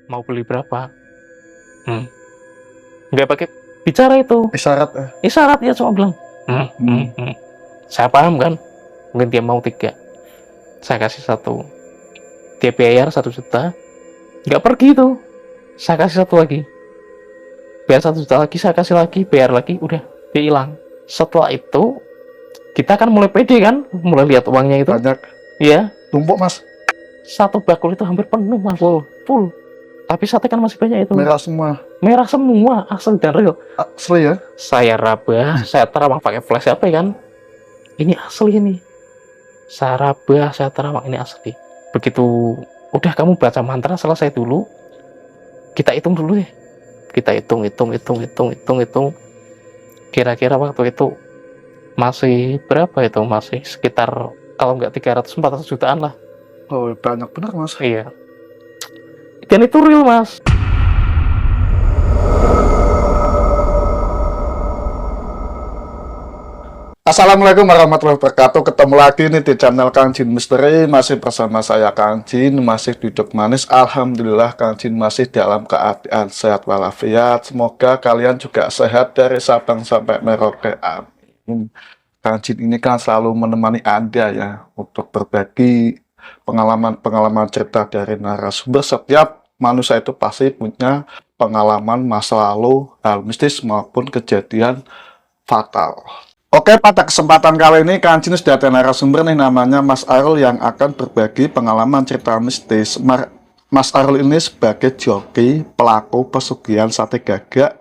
Mau beli berapa? Nggak pakai bicara itu. Isyarat Isyarat ya, cuma bilang. Saya paham kan. Mungkin dia mau 3. Saya kasih 1. Dia bayar 1 juta. Nggak pergi tuh. Saya kasih 1 lagi. Bayar 1 juta lagi, saya kasih lagi, bayar lagi, udah, dia hilang. Setelah itu, kita kan mulai pede kan, mulai lihat uangnya itu. banyak. Iya. Tumpuk mas. 1 bakul itu hampir penuh mas, full. Tapi sate kan masih banyak itu. Merah semua. Merah semua, asli dan real. Asli ya? Saya raba, saya terawang pakai flash HP kan. Ini asli ini. Saya raba, saya terawang ini asli. Begitu udah kamu baca mantra selesai dulu, kita hitung dulu ya. Kita hitung. Kira-kira waktu itu masih berapa itu? Masih sekitar kalau nggak 300-400 jutaan lah. Oh banyak benar mas. Iya. Dan itu real mas. Assalamualaikum warahmatullahi wabarakatuh. Ketemu lagi nih di channel Kang Jin Misteri. Masih bersama saya Kang Jin. Masih duduk manis. Alhamdulillah Kang Jin masih dalam keadaan sehat walafiat. Semoga kalian juga sehat dari Sabang sampai Merauke. Amin. Kang Jin ini kan selalu menemani Anda ya untuk berbagi pengalaman-pengalaman cerita dari narasumber. Setiap manusia itu pasti punya pengalaman masa lalu, hal mistis maupun kejadian fatal. Oke, pada kesempatan kali ini Kang Jin sudah ada narasumber nih namanya Mas Arul yang akan berbagi pengalaman cerita mistis. Mas Arul ini sebagai joki pelaku pesugihan sate gagak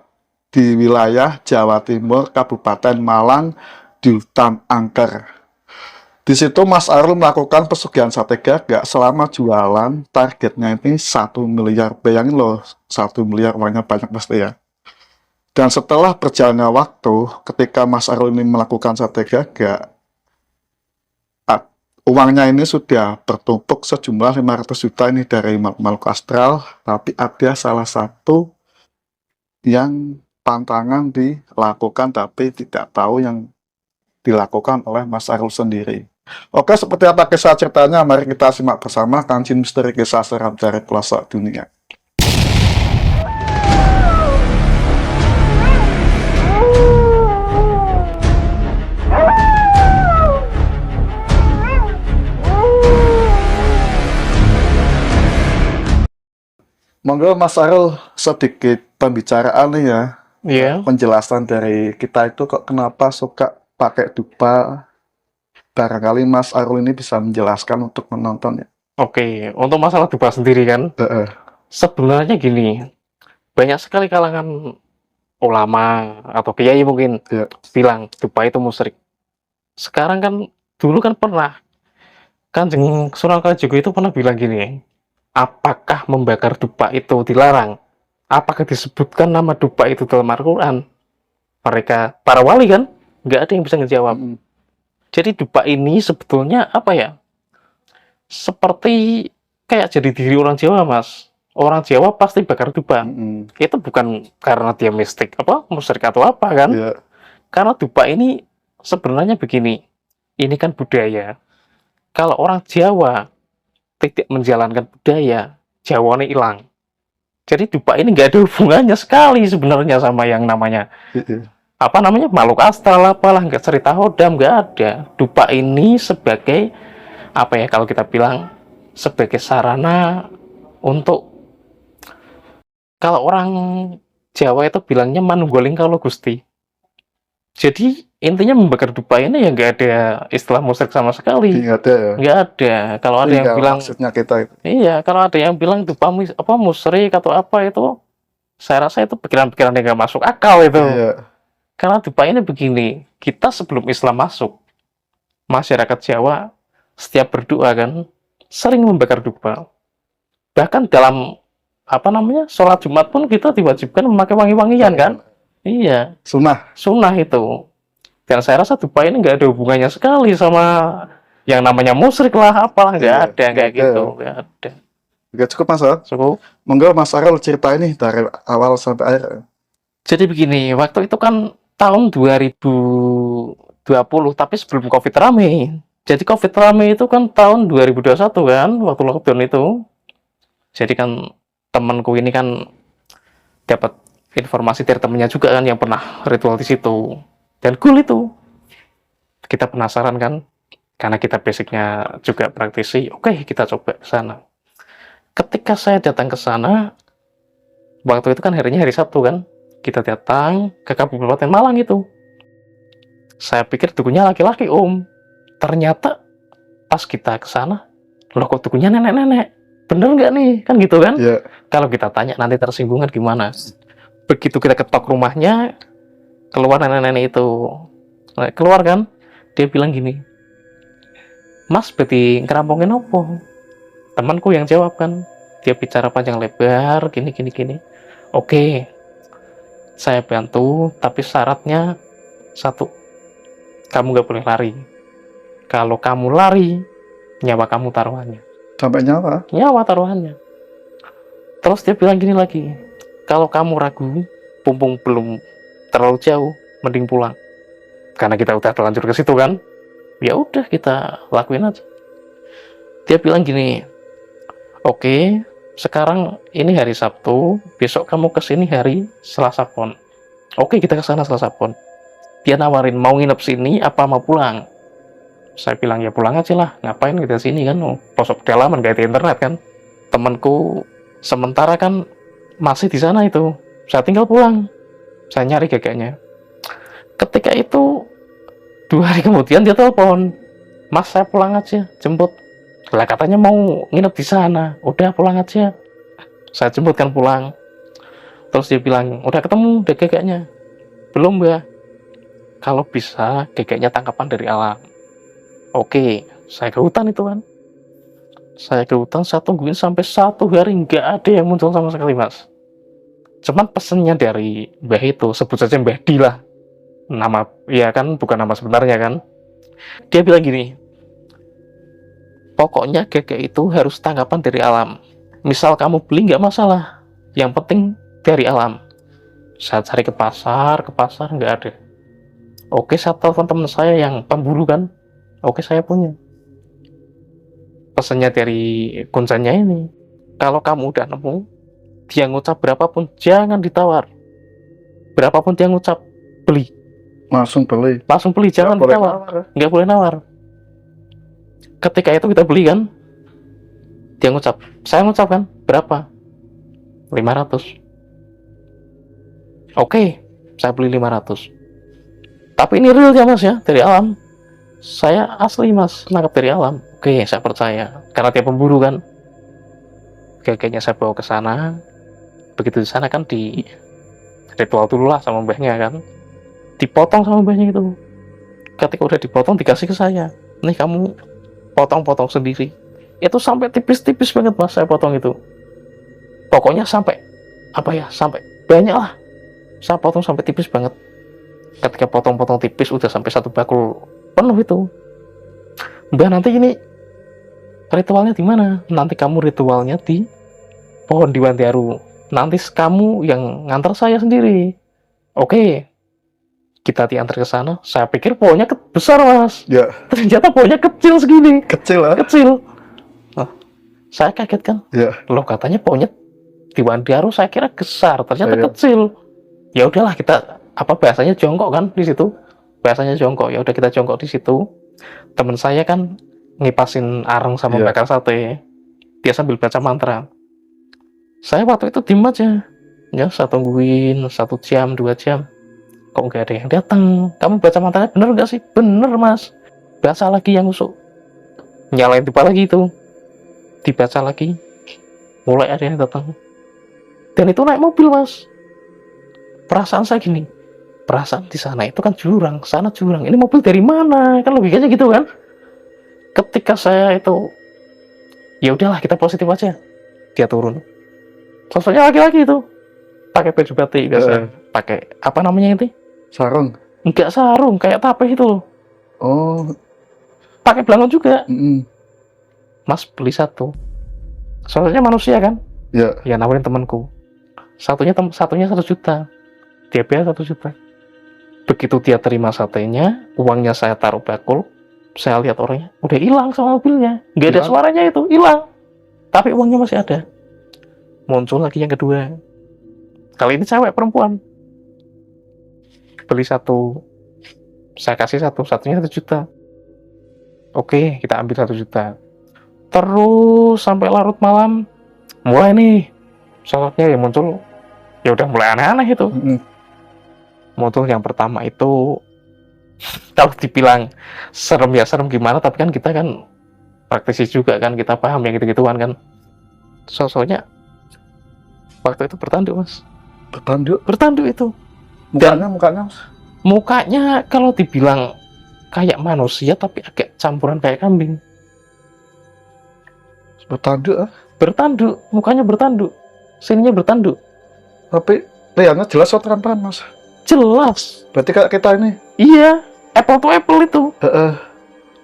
di wilayah Jawa Timur, Kabupaten Malang, di hutan angker. Di situ Mas Arul melakukan pesugihan sate gagak selama jualan, targetnya ini 1 miliar. Bayangin loh, 1 miliar uangnya banyak pasti ya. Dan setelah berjalannya waktu, ketika Mas Arul ini melakukan sate gagak, uangnya ini sudah bertumpuk sejumlah 500 juta ini dari makhluk astral, tapi ada salah satu yang pantangan dilakukan tapi tidak tahu yang dilakukan oleh Mas Arul sendiri. Oke, seperti apa kisah ceritanya? Mari kita simak bersama Kang Jin Misteri Kisah Seram dari Pelosok Dunia. Monggo Mas Arul, sedikit pembicaraan nih ya. Iya. Penjelasan dari kita itu kok kenapa suka pakai dupa. Barangkali Mas Arul ini bisa menjelaskan untuk menonton ya. Oke, untuk masalah dupa sendiri kan, sebenarnya gini, banyak sekali kalangan ulama atau kiai mungkin bilang dupa itu musyrik. Sekarang kan, dulu kan pernah, Kanjeng Sunan Kalijaga itu pernah bilang gini, apakah membakar dupa itu dilarang? Apakah disebutkan nama dupa itu dalam Al-Quran? Mereka, para wali kan, nggak ada yang bisa ngejawab. Jadi dupa ini sebetulnya apa ya? Seperti kayak jadi diri orang Jawa mas. Orang Jawa pasti bakar dupa. Itu bukan karena dia mistik apa musyrik atau apa kan? Karena dupa ini sebenarnya begini. Ini kan budaya. Kalau orang Jawa tidak menjalankan budaya, Jawa ini hilang. Jadi dupa ini nggak ada hubungannya sekali sebenarnya sama yang namanya apa namanya makhluk astral apalah, nggak cerita hodam, nggak ada. Dupa ini sebagai apa ya, kalau kita bilang sebagai sarana untuk, kalau orang Jawa itu bilangnya manunggaling kalau Gusti. Jadi intinya membakar dupa ini ya nggak ada istilah musyrik sama sekali. Nggak ada ya? Nggak ada. Kalau ada yang bilang maksudnya kita itu. Iya, kalau ada yang bilang dupa apa musyrik atau apa itu, saya rasa itu pikiran-pikiran yang nggak masuk akal itu. Karena dupa ini begini, kita sebelum Islam masuk, masyarakat Jawa setiap berdoa kan sering membakar dupa. Bahkan dalam apa namanya sholat Jumat pun kita diwajibkan memakai wangi-wangian kan. Iya, sunnah itu. Dan saya rasa dupa ini nggak ada hubungannya sekali sama yang namanya musyrik lah apalah, nggak ada kayak gitu, nggak ada. Oke, cukup Mas Arul. Cukup. Monggo Mas Arul cerita ini dari awal sampai akhir. Jadi begini, waktu itu kan tahun 2020, tapi sebelum COVID rame. Jadi COVID rame itu kan tahun 2021 kan, waktu lockdown itu. Jadi kan temanku ini kan dapat informasi dari temennya juga kan yang pernah ritual di situ, dan cool itu. Kita penasaran kan, karena kita basicnya juga praktisi. Oke, kita coba ke sana. Ketika saya datang ke sana, waktu itu kan harinya hari Sabtu kan, kita datang ke Kabupaten Malang itu. Saya pikir dukunya laki-laki, Om. Ternyata pas kita ke sana, loh kok dukunya nenek-nenek? Bener nggak nih? Kan gitu kan? Yeah. Kalau kita tanya nanti tersinggungan gimana? Begitu kita ketok rumahnya, keluar nenek-nenek itu. Nah, keluar kan? Dia bilang gini, Mas, berarti ngerampungin apa? Temanku yang jawab kan. Dia bicara panjang lebar, gini. Oke, saya bantu, tapi syaratnya satu, kamu nggak boleh lari. Kalau kamu lari, nyawa kamu taruhannya. Sampai nyawa? Nyawa taruhannya. Terus dia bilang gini lagi, kalau kamu ragu, pumpung belum terlalu jauh, mending pulang. Karena kita udah terlanjur ke situ kan, ya udah kita lakuin aja. Dia bilang gini, oke, sekarang ini hari Sabtu, besok kamu kesini hari Selasa Pon. Oke, kita kesana Selasa Pon. Dia nawarin mau nginep sini apa mau pulang. Saya bilang ya pulang aja lah, ngapain kita sini kan, posok pedalaman gak ada internet kan. Temanku sementara kan masih di sana itu, saya tinggal pulang. Saya nyari gagaknya. Ketika itu 2 hari kemudian dia telepon, Mas saya pulang aja, jemput. Lah katanya mau nginep di sana, udah pulang aja. Saya jemput kan pulang. Terus dia bilang, udah ketemu deh gagaknya. Belum Mbak. Kalau bisa gagaknya tangkapan dari alam. Oke, saya ke hutan itu kan. Saya ke hutan, saya tungguin sampai 1 hari nggak ada yang muncul sama sekali Mas. Cuman pesennya dari Mbah itu, sebut saja Mbah Di lah. Nama, ya kan bukan nama sebenarnya kan. Dia bilang gini, pokoknya gagak itu harus tangkapan dari alam. Misal kamu beli nggak masalah, yang penting dari alam. Saya cari ke pasar nggak ada. Oke, saya telepon teman saya yang pemburu kan. Oke, saya punya. Pesannya dari kuncannya ini, kalau kamu udah nemu, dia ngucap berapapun jangan ditawar. Berapapun dia ngucap, beli. Langsung beli, jangan ditawar. Nggak boleh nawar. Ketika itu kita beli kan, dia ngucap, saya ngucap kan, berapa? 500. Oke, saya beli 500. Tapi ini real ya Mas ya, dari alam. Saya asli Mas, nangkap dari alam. Oke, saya percaya, karena dia pemburu kan. Gagaknya saya bawa ke sana. Begitu di sana kan di ritual dulu lah sama mbahnya kan. Dipotong sama mbahnya itu. Ketika udah dipotong dikasih ke saya. Nih kamu potong-potong sendiri. Itu sampai tipis-tipis banget Mas saya potong itu. Pokoknya sampai sampai banyak lah. Saya potong sampai tipis banget. Ketika potong-potong tipis udah sampai 1 bakul penuh itu. Mbah, nanti ini ritualnya di mana? Nanti kamu ritualnya di pohon di Wantiaru. Nanti kamu yang ngantar saya sendiri. Oke. Kita diantar ke sana. Saya pikir pohonnya besar Mas. Ya. Ternyata pohonnya kecil segini. Kecil lah. Kecil. Nah, saya kaget kan. Ya. Loh katanya pohonnya di Wantiaru saya kira besar. Ternyata kecil. Ya udahlah kita bahasanya jongkok kan di situ. Bahasanya jongkok. Ya udah kita jongkok di situ. Temen saya kan ngipasin areng sama bakar sate. Dia sambil baca mantra. Saya waktu itu diem aja. Ya saya tungguin 1 jam 2 jam. Kok nggak ada yang datang? Kamu baca mantranya bener nggak sih? Bener Mas. Baca lagi yang usuk. Nyalain tiba lagi itu. Dibaca lagi. Mulai ada yang datang. Dan itu naik mobil Mas. Perasaan saya gini. Perasaan di sana itu kan jurang. Sana jurang. Ini mobil dari mana? Kan logikanya gitu kan. Ketika saya itu, ya udahlah kita positif aja. Dia turun. Sosoknya laki-laki itu. Pakai baju batik biasa. Pakai apa namanya itu? Sarung. Enggak sarung, kayak tapeh itu loh. Oh. Pakai belangkon juga. Mas beli 1. Soalnya manusia kan? Ya. Ya nawarin temanku. Satunya 1 juta. Dia bayar 1 juta. Begitu dia terima satenya, uangnya saya taruh bakul. Saya lihat orangnya, udah hilang sama mobilnya. Nggak ada suaranya itu, hilang. Tapi uangnya masih ada. Muncul lagi yang kedua. Kali ini cewek perempuan. Beli satu. Saya kasih satu. Satunya 1 juta. Oke, kita ambil 1 juta. Terus sampai larut malam. Mulai nih. Sosoknya yang muncul. Ya udah mulai aneh-aneh itu. Muncul yang pertama itu. Kalau dibilang serem ya serem gimana. Tapi kan kita kan praktisi juga kan. Kita paham yang gitu-gituan kan. Sosoknya waktu itu bertanduk, Mas. Bertanduk itu. Mukanya kalau dibilang kayak manusia tapi agak campuran kayak kambing. Bertanduk, mukanya bertanduk, sininya bertanduk. Tapi lihatnya jelas atau terang-terang, Mas? Jelas. Berarti kayak kita ini. Iya, apple to apple itu.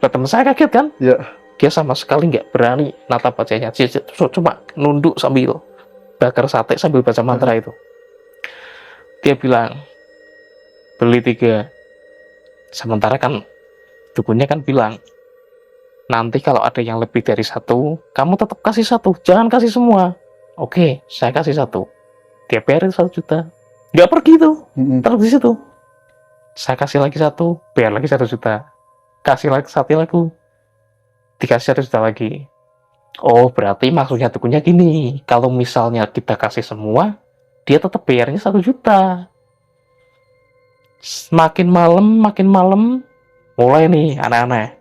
Nah, temen saya kaget kan? Iya. Dia sama sekali nggak berani natap wajahnya. Dia cuma nunduk sambil bakar sate sambil baca mantra itu. Dia bilang, beli 3. Sementara kan dukunnya kan bilang, nanti kalau ada yang lebih dari 1, kamu tetap kasih 1, jangan kasih semua. Oke, saya kasih 1. Dia bayar 1 juta. Nggak pergi tuh, terus di situ. Saya kasih lagi 1, bayar lagi 1 juta. Kasih lagi 1 lagi, dikasih 1 juta lagi. Oh, berarti maksudnya dukunnya gini, kalau misalnya kita kasih semua, dia tetap bayarnya 1 juta. Makin malam, mulai nih aneh-aneh.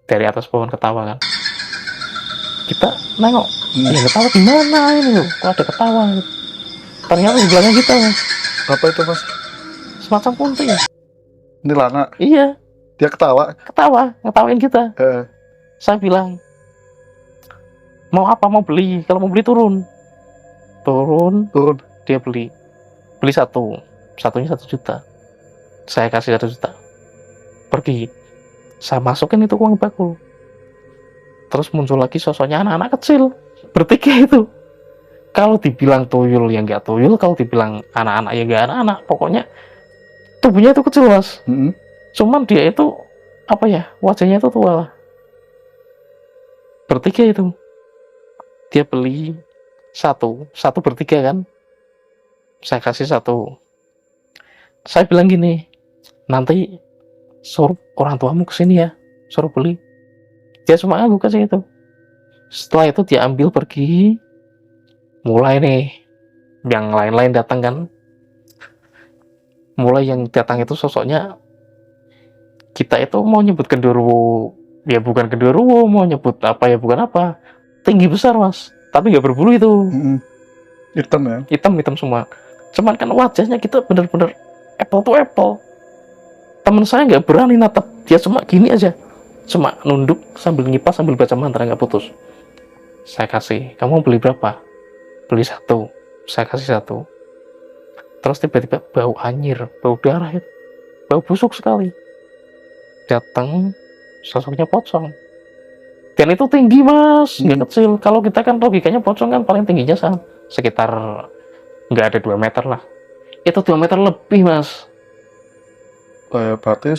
Dari atas pohon ketawa kan. Kita nengok, ya ketawa gimana ini loh, kok ada ketawa. Ternyata di belakang kita, Mas. Apa itu, Mas? Semacam kunti. Ini Lana. Iya. Dia ketawa, ngetawain kita. Saya bilang, mau apa, mau beli? Kalau mau beli turun. Dia beli 1. Satunya 1 juta. Saya kasih 1 juta. Pergi. Saya masukin itu uang bakul. Terus muncul lagi sosoknya anak-anak kecil. Bertiga itu. Kalau dibilang tuyul ya nggak tuyul. Kalau dibilang anak-anak ya nggak anak-anak. Pokoknya tubuhnya itu kecil, Mas. Cuman dia itu apa ya, wajahnya itu tua lah. Bertiga itu. Dia beli 1 bertiga kan. Saya kasih 1. Saya bilang gini, nanti suruh orang tuamu kesini ya, suruh beli. Dia cuma aku kasih itu. Setelah itu dia ambil pergi. Mulai nih yang lain-lain datang kan. Mulai yang datang itu sosoknya, kita itu mau nyebut genderuwo ya bukan genderuwo, mau nyebut apa ya bukan apa. Tinggi besar, Mas, tapi nggak berbulu itu. Hitam ya? Hitam semua. Cuman kan wajahnya kita bener-bener apple to apple. Temen saya nggak berani natap, dia cuma gini aja, cuma nunduk sambil ngipas sambil baca mantra nggak putus. Saya kasih, kamu beli berapa? Beli 1. Saya kasih 1. Terus tiba-tiba bau anyir, bau darah, bau busuk sekali. Datang, sosoknya pocong. Dan itu tinggi, Mas, nggak kecil. Kalau kita kan logikanya pocong kan paling tingginya sekitar nggak ada 2 meter lah. Itu 2 meter lebih, Mas. Berarti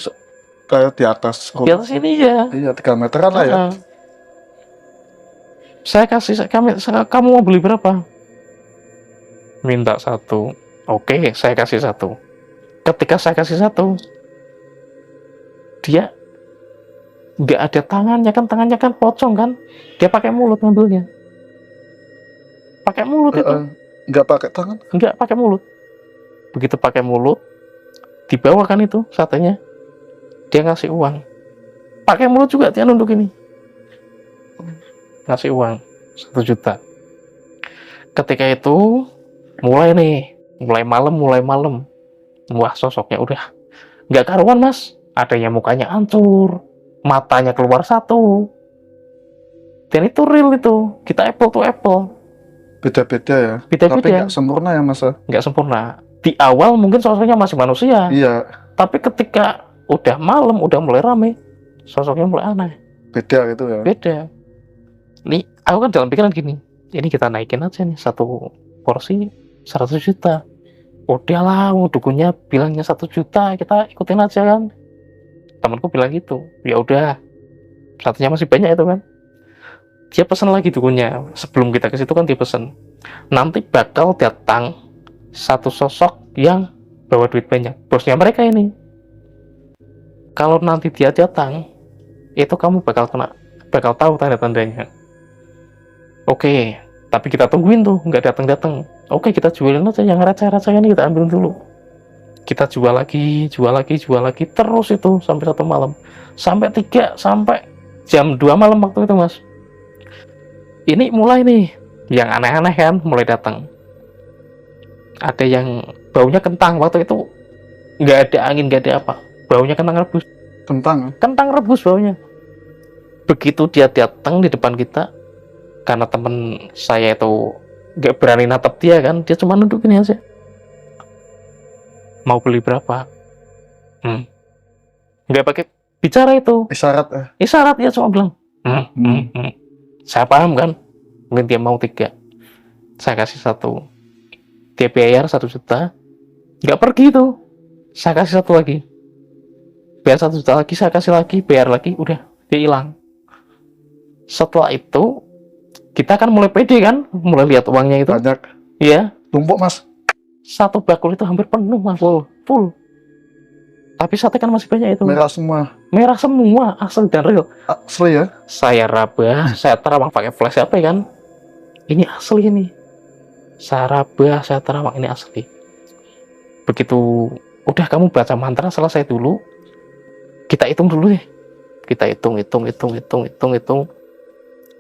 kayak di atas ini ya. Iya, 3 meteran lah ya. Saya kasih, kamu mau beli berapa? Minta 1. Oke, saya kasih 1. Ketika saya kasih 1, dia nggak ada tangannya kan pocong kan. Dia pakai mulut ngambilnya. Pakai mulut itu. Nggak pakai tangan? Nggak pakai mulut. Begitu pakai mulut, dibawakan itu satenya, dia ngasih uang. Pakai mulut juga dia nunduk ini. Ngasih uang 1 juta. Ketika itu mulai malam. Wah, sosoknya udah nggak karuan, Mas. Ada yang mukanya hancur, matanya keluar 1. Dan itu real itu. Kita apple to apple. Beda-beda ya. Beda-beda. Tapi nggak sempurna ya, Mas? Nggak sempurna. Di awal mungkin sosoknya masih manusia. Iya. Tapi ketika udah malam, udah mulai rame, sosoknya mulai aneh. Beda gitu ya. Beda. Nih, aku kan dalam pikiran gini, ini kita naikin aja nih 1 porsi 100 juta. Udahlah, dukunnya bilangnya 1 juta, kita ikutin aja kan. Temanku bilang gitu. Ya udah. Satunya masih banyak itu kan. dia pesan lagi dukunnya. Sebelum kita ke situ kan dia pesan, nanti bakal datang satu sosok yang bawa duit banyak, bosnya mereka ini. Kalau nanti dia datang, itu kamu bakal tahu tanda-tandanya. Oke, tapi kita tungguin tuh, nggak datang-datang. Oke, kita jualin aja yang receh-receh ini, kita ambil dulu. Kita jual lagi, terus itu sampai 1 malam, sampai jam 2 malam waktu itu, Mas. Ini mulai nih, yang aneh-aneh kan, mulai datang. Ada yang baunya kentang waktu itu, nggak ada angin, nggak ada apa. Baunya kentang rebus. Kentang rebus baunya. Begitu dia datang di depan kita, karena temen saya itu nggak berani natap dia kan, dia cuma nunjukin aja. Mau beli berapa? Nggak pakai bicara itu. Isyarat dia cuma bilang. Saya paham kan. Mungkin dia mau 3. Saya kasih 1. Dia bayar 1 juta. Nggak pergi tuh. Saya kasih 1 lagi. Bayar 1 juta lagi, saya kasih lagi, bayar lagi, udah, dia hilang. Setelah itu, kita kan mulai pede kan, mulai lihat uangnya itu. Banyak. Iya. Tumpuk, Mas. 1 bakul itu hampir penuh, Mas, full. Tapi sate kan masih banyak itu. Merah semua, asli dan real. Asli ya? Saya raba, saya terawang pakai flash HP kan. Ini asli ini. Saya raba, saya terawang, ini asli. Begitu, udah kamu baca mantra selesai dulu. Kita hitung dulu deh. Kita hitung.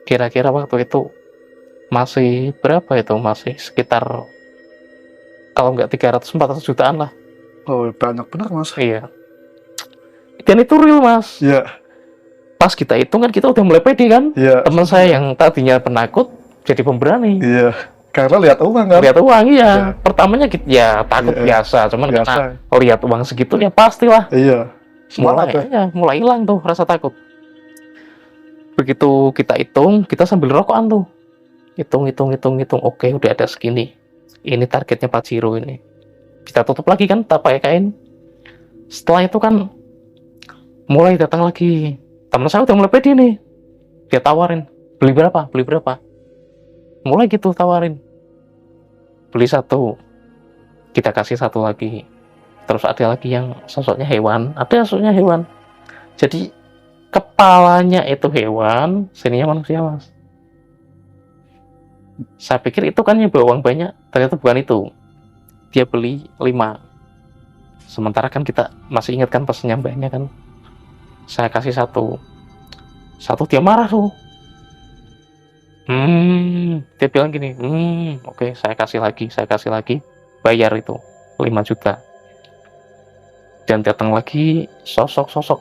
Kira-kira waktu itu masih berapa itu? Masih sekitar, kalau nggak 300-400 jutaan lah. Oh, banyak benar, Mas. Iya. Dan itu real, Mas. Iya. Pas kita hitung kan, kita udah mulai pede kan. Iya. Teman saya yang tadinya penakut jadi pemberani. Iya. Karena lihat uang kan. Lihat uang, iya. Pertamanya ya takut biasa, cuman karena lihat uang segitu ya pastilah. Iya. Mulai hilang tuh rasa takut. Begitu kita hitung, kita sambil rokokan tuh. Hitung. Oke, udah ada segini. Ini targetnya Pajero ini. Kita tutup lagi kan, tak pakai kain. Setelah itu kan mulai datang lagi. Teman saya udah mulai pede nih. Dia tawarin, beli berapa? Mulai gitu tawarin. Beli 1. Kita kasih 1 lagi. Terus ada lagi yang sosoknya hewan. Jadi kepalanya itu hewan, sininya manusia, Mas. Saya pikir itu kan yang bawa uang banyak, ternyata bukan itu. Dia beli 5. Sementara kan kita masih ingat kan pesennya banyak kan. Saya kasih 1 dia marah tuh. Dia bilang gini, oke, saya kasih lagi, bayar itu 5 juta. Dan datang lagi sosok.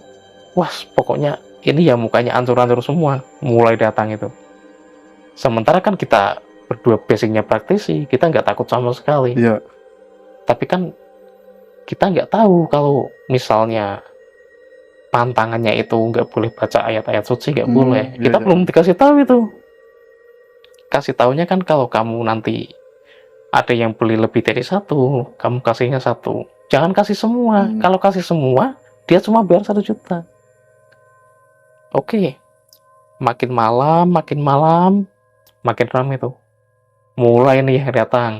Wah, pokoknya ini ya mukanya ancur-ancur semua, mulai datang itu. Sementara kan kita berdua basicnya praktisi, kita nggak takut sama sekali. Iya. Tapi kan kita nggak tahu kalau misalnya pantangannya itu nggak boleh baca ayat-ayat suci, nggak boleh. Kita belum dikasih tahu itu. Kasih taunya kan kalau kamu nanti ada yang beli lebih dari 1, kamu kasihnya 1. Jangan kasih semua. Kalau kasih semua, dia cuma bayar 1 juta. Oke. Makin malam, makin ramai tuh. Mulai nih yang datang.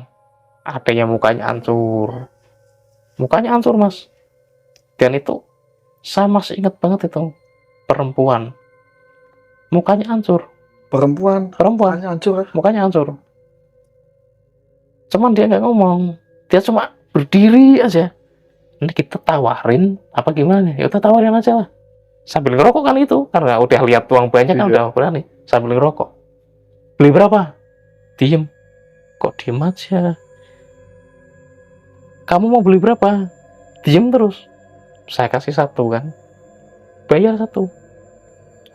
Ada yang mukanya hancur. Mas. Dan itu saya masih ingat banget itu. Perempuan. Mukanya hancur. Perempuan. Mukanya hancur. Cuman dia nggak ngomong. Dia cuma berdiri aja. Ini kita tawarin apa gimana? Ya udah tawarin aja lah. Sambil ngerokok kan itu, karena udah lihat uang banyak kan udah berani. Sambil ngerokok. Beli berapa? Diem. Kok diem aja? Kamu mau beli berapa? Diem terus. Saya kasih 1 kan. Bayar 1.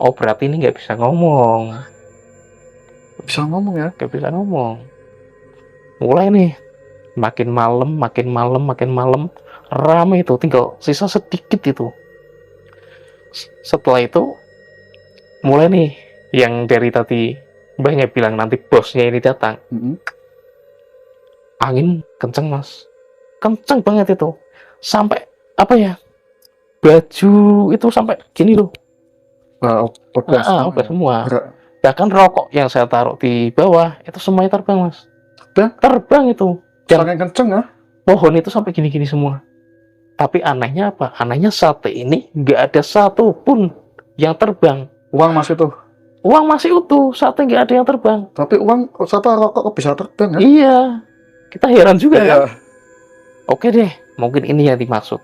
Oh, berarti ini nggak bisa ngomong. Nggak bisa ngomong. Mulai nih. Makin malam. Rame itu, tinggal sisa sedikit itu. Setelah itu mulai nih yang dari tadi banyak bilang nanti bosnya ini datang. Angin kenceng, Mas. Kenceng banget itu. Sampai apa ya? Baju itu sampai gini loh. Obat semua. Bahkan rokok yang saya taruh di bawah itu semuanya terbang, Mas. Terbang itu. Dan Saking kenceng ya. pohon itu sampai gini-gini semua. Tapi anehnya apa? Anehnya sate ini nggak ada satu pun yang terbang. Uang masih tuh. Uang masih utuh, sate nggak ada yang terbang. Tapi uang rokok kok bisa terbang ya? Iya, kita heran juga Iya. kan. Oke deh, mungkin ini yang dimaksud.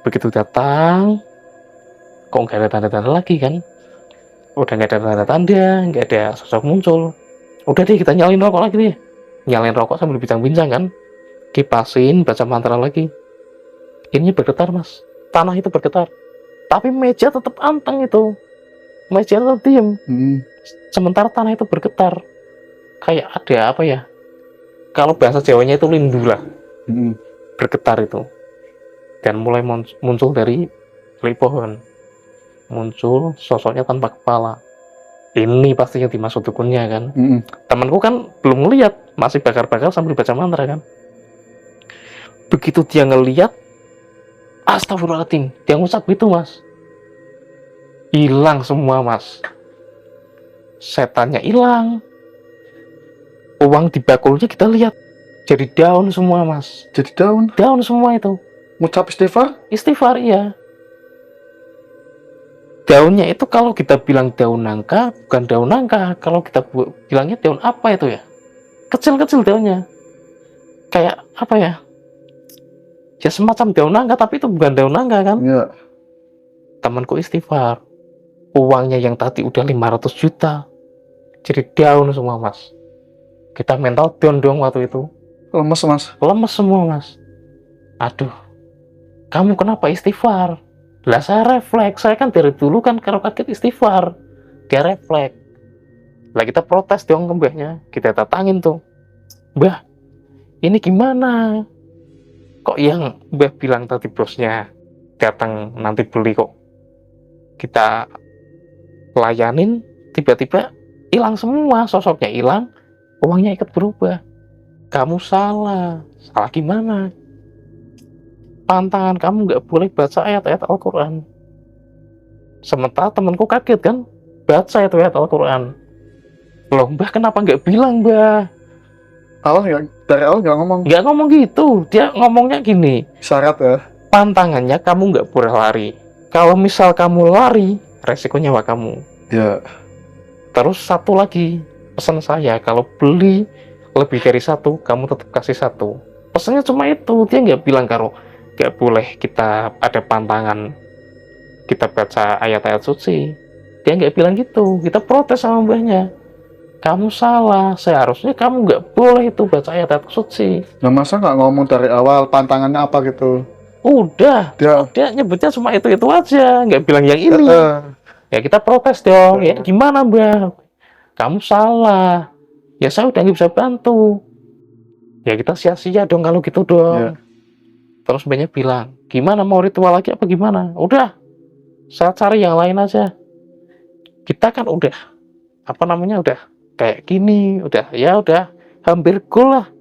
Begitu datang, kok nggak ada tanda-tanda lagi kan? Udah nggak ada tanda-tanda, nggak ada sosok muncul. Udah deh, kita nyalain rokok lagi deh. Nyalain rokok sambil bincang-bincang kan. Kipasin, baca mantra lagi. Ini bergetar, Mas. Tanah itu bergetar. Tapi meja tetap anteng itu. Meja tetap diem. Sementara tanah itu bergetar. Kayak ada apa ya? Kalau bahasa Jawanya itu lindu lah. Bergetar itu. Dan mulai muncul dari pohon. Muncul sosoknya tanpa kepala. Ini pasti yang dimaksud dukunnya kan. Temanku kan belum ngeliat, masih bakar-bakar sambil baca mantra kan. Begitu dia ngeliat, astagfirullahaladzim, dia ngucap gitu, Mas. Hilang semua, Mas. Setannya hilang. Uang di bakulnya kita lihat jadi daun semua, Mas. Jadi daun? Daun semua itu. Ngucap istighfar? Istighfar, iya. Daunnya itu kalau kita bilang daun nangka, bukan daun nangka. Kalau kita bilangnya daun apa itu ya? Kecil-kecil daunnya. Kayak apa ya? Ya semacam daun nangka, tapi itu bukan daun nangka kan? Iya. Temanku istighfar. Uangnya yang tadi udah 500 juta. Jadi daun semua, Mas. Kita mental down dong waktu itu. Lemes, Mas. Lemes semua, Mas. Aduh. Kamu kenapa istighfar? Lah saya refleks, saya kan dari dulu kan kalau kaget istighfar. Dia refleks. Lah kita protes dong ke mbahnya, kita datangin tuh. Mbah, ini gimana? Kok yang mbah bilang tadi bosnya datang nanti beli kok kita layanin, tiba-tiba hilang semua, sosoknya hilang, uangnya ikut berubah. Kamu salah. Salah gimana? Pantangan kamu nggak boleh baca ayat-ayat Al-Quran. Sementara temanku kaget kan, baca itu ayat Al-Quran. Loh, Mbah kenapa nggak bilang, Mbah? Dari awal nggak ngomong. Nggak ngomong gitu, dia ngomongnya gini. Syarat ya? Pantangannya kamu nggak boleh lari. Kalau misal kamu lari, resiko nyawa kamu. Ya. Terus satu lagi, pesan saya, kalau beli lebih dari satu, kamu tetap kasih satu. Pesannya cuma itu, dia nggak bilang kalau gak boleh kita ada pantangan kita baca ayat-ayat suci. Dia nggak bilang gitu. Kita protes sama mbahnya, kamu salah, seharusnya kamu nggak boleh itu baca ayat-ayat suci. Nah, masa nggak ngomong dari awal pantangannya apa gitu? Udah, dia nyebutnya cuma itu aja, nggak bilang yang ini. Ya kita protes dong. Ya gimana, Mbah, kamu salah, ya saya udah nggak bisa bantu. Ya kita sia-sia dong kalau gitu dong. Terus mbaknya bilang, gimana mau ritual lagi apa gimana? Udah, saya cari yang lain aja. Kita kan udah, udah kayak gini, udah hampir goal lah.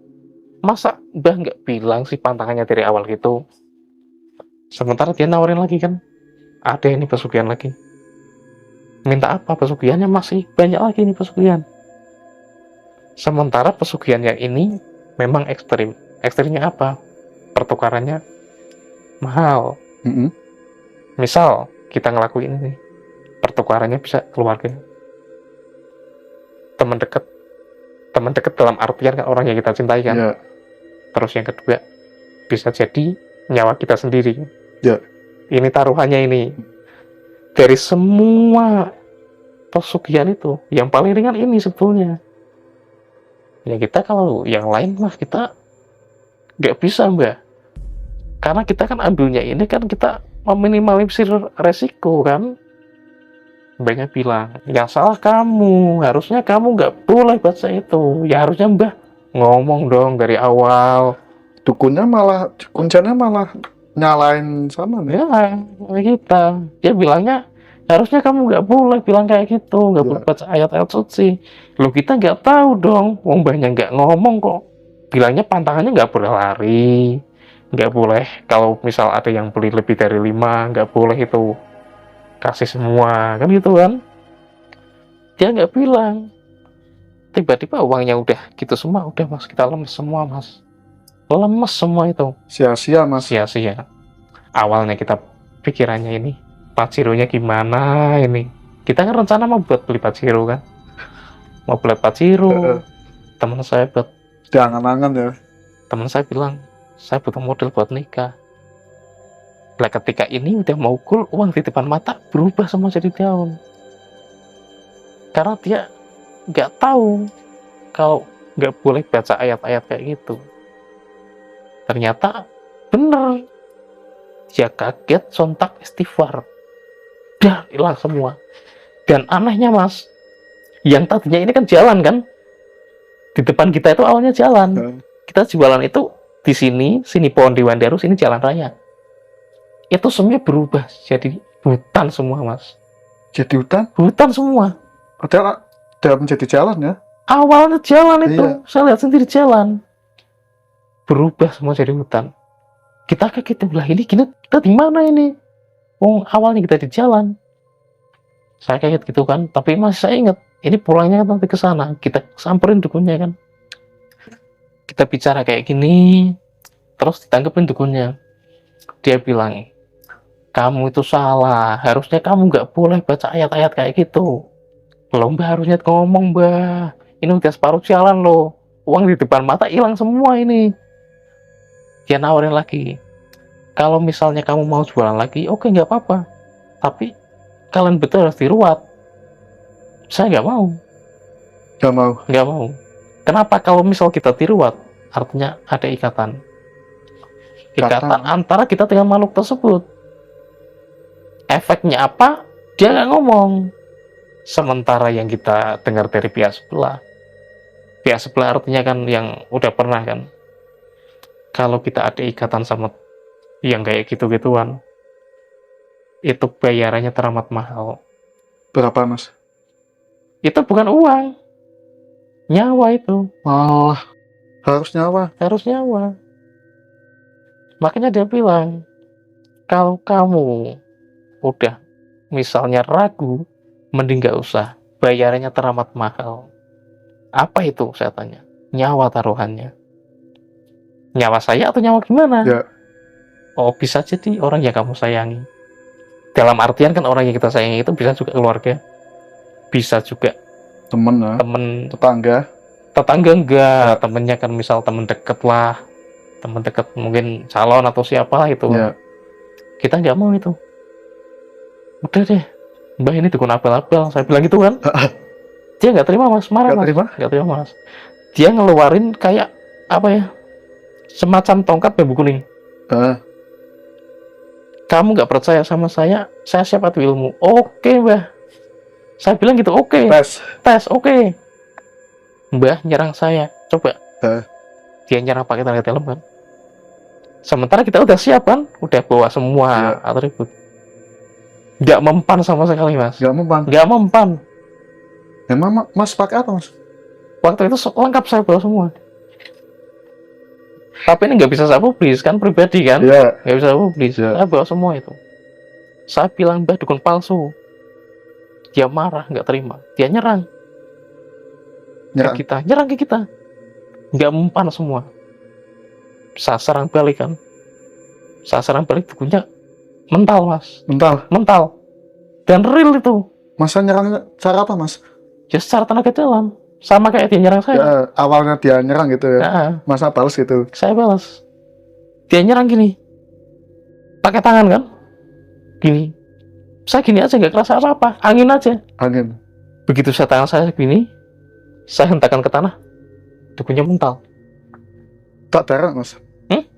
Masa Mbah nggak bilang sih pantangannya dari awal gitu? Sementara dia nawarin lagi kan, ada ini pesugihan lagi. Minta apa? Pesugihannya masih banyak lagi nih pesugihan. Sementara pesugihan yang ini memang ekstrim. Ekstrimnya apa? Pertukarannya mahal. Misal kita ngelakuin ini, pertukarannya bisa keluarga, teman dekat dalam artian kan orang yang kita cintai kan. Terus yang kedua bisa jadi nyawa kita sendiri. Ini taruhannya ini. Dari semua pesugihan itu yang paling ringan ini sebetulnya. Ya kita kalau yang lain mah kita nggak bisa, Mbak. Karena kita kan ambilnya ini kan kita meminimalisir resiko kan. Mbaknya bilang, yang salah kamu, harusnya kamu nggak boleh baca itu. Ya harusnya Mbah ngomong dong dari awal. Kuncinya malah nyalain sama nih. Ya, kita. Dia bilangnya, harusnya kamu nggak boleh bilang kayak gitu, nggak boleh baca ayat-ayat suci. Loh kita nggak tahu dong, Mbahnya nggak ngomong kok. Bilangnya pantangannya nggak boleh lari. Nggak boleh, kalau misal ada yang beli lebih dari 5, nggak boleh itu kasih semua, kan gitu kan. Dia nggak bilang. Tiba-tiba uangnya udah gitu semua, udah mas, kita lemes semua mas. Lemes semua itu. Sia-sia mas. Sia-sia. Awalnya kita pikirannya ini, Pajero-nya gimana ini. Kita kan rencana mau buat beli Pajero kan. Mau beli Pajero. Teman saya buat. Jangan-jangan ya. Teman saya bilang, saya butuh model buat nikah. Nah ketika ini udah mau cool, uang di depan mata berubah semua jadi daun. Karena dia nggak tahu kalau nggak boleh baca ayat-ayat kayak gitu. Ternyata bener, dia kaget, sontak istighfar, dah hilang semua. Dan anehnya mas, yang tadinya ini kan jalan kan, di depan kita itu awalnya jalan, kita jualan itu di sini pohon Dewan Daru, sini jalan raya. Itu semuanya berubah jadi hutan semua mas. Jadi hutan? Hutan semua. Udah menjadi jalan ya? Awalnya jalan itu, saya lihat sendiri jalan. Berubah semua jadi hutan. Kita kaget, lah ini kita di mana ini? Awalnya kita di jalan. Saya kaget gitu kan, tapi masih saya ingat, ini pulangnya nanti ke sana, kita samperin dukunnya kan. Kita bicara kayak gini, terus ditangkepin dukunnya. Dia bilang, kamu itu salah, harusnya kamu nggak boleh baca ayat-ayat kayak gitu. Belum mbak, harusnya ngomong mbak, ini udah separuh jalan loh, uang di depan mata hilang semua ini. Dia nawarin lagi, kalau misalnya kamu mau jualan lagi, oke nggak apa-apa, tapi kalian betul harus diruat. Saya nggak mau. Nggak mau. Kenapa? Kalau misal kita diruat, artinya ada ikatan antara kita dengan makhluk tersebut. Efeknya apa? Dia nggak ngomong. Sementara yang kita dengar dari pihak sebelah artinya kan yang udah pernah kan, kalau kita ada ikatan sama yang kayak gitu-gituan, itu bayarannya teramat mahal. Berapa mas? Itu bukan uang, nyawa itu. Harus nyawa. Makanya dia bilang, kalau kamu udah misalnya ragu, mending gak usah, bayarannya teramat mahal. Apa itu? Saya tanya. Nyawa taruhannya. Nyawa saya atau nyawa gimana? Ya. Oh, bisa jadi orang yang kamu sayangi. Dalam artian kan orang yang kita sayangi itu bisa juga keluarga, bisa juga temen, tetangga enggak, ya. Temennya kan misal temen deket lah, temen deket mungkin calon atau siapa lah itu. Ya. Kita nggak mau itu. Udah deh, mbak ini dukun abal-abal, saya bilang gitu kan. Dia nggak terima mas, marah mas. Nggak terima mas. Dia ngeluarin kayak apa ya, semacam tongkat bambu kuning. Kamu nggak percaya sama saya siapa tuh ilmu. Oke mbah, saya bilang gitu. Oke. Tes oke. Mbah nyerang saya, coba. Dia nyerang pakai tenaga dalam kan. Sementara kita udah siap kan, udah bawa semua atribut. Nggak mempan sama sekali mas. Nggak mempan. Emang mas pakai apa mas? Waktu itu lengkap saya bawa semua. Tapi ini nggak bisa saya publis kan, pribadi kan. Nggak bisa saya publis. Saya bawa semua itu. Saya bilang mbah dukun palsu. Dia marah, nggak terima. Dia nyerang ke kita. Nggak mempan semua. Saya serang balik kan. Saya serang balik, dukunnya mental mas. Mental. Dan real itu. Masa nyerang cara apa mas? Ya secara tenaga dalam. Sama kayak dia nyerang saya. Ya, awalnya dia nyerang gitu ya. Masa balas gitu. Saya balas. Dia nyerang gini. Pakai tangan kan. Gini. Saya gini aja nggak kerasa apa-apa. Angin aja. Begitu saya tangan saya gini, saya hentakkan ke tanah. Dukunnya mental. Tak darah mas?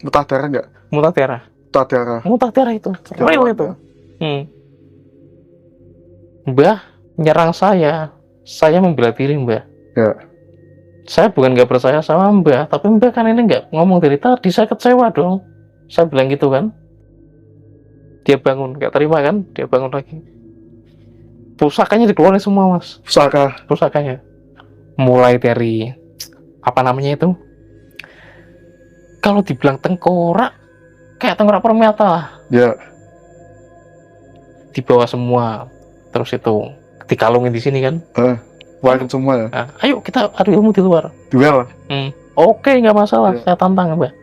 Muntah darah nggak? Muntah darah itu. Real itu. Mbah nyerang saya membela diri mbah. Ya. Saya bukan nggak percaya sama mbah, tapi mbah kan ini nggak ngomong dari tadi, saya kecewa dong. Saya bilang gitu kan. Dia bangun, nggak terima kan? Dia bangun lagi. Pusakanya dikeluarin semua mas. Pusakanya. Mulai dari apa namanya itu? Kalau dibilang tengkorak, kayak tengkorak permata lah. Ya. Dibawa semua. Terus itu dikalungin di sini kan. Keluarin semua ya. Nah, ayo kita adu ilmu di luar. Duel. Oke, nggak masalah. Saya tantang, Mbah.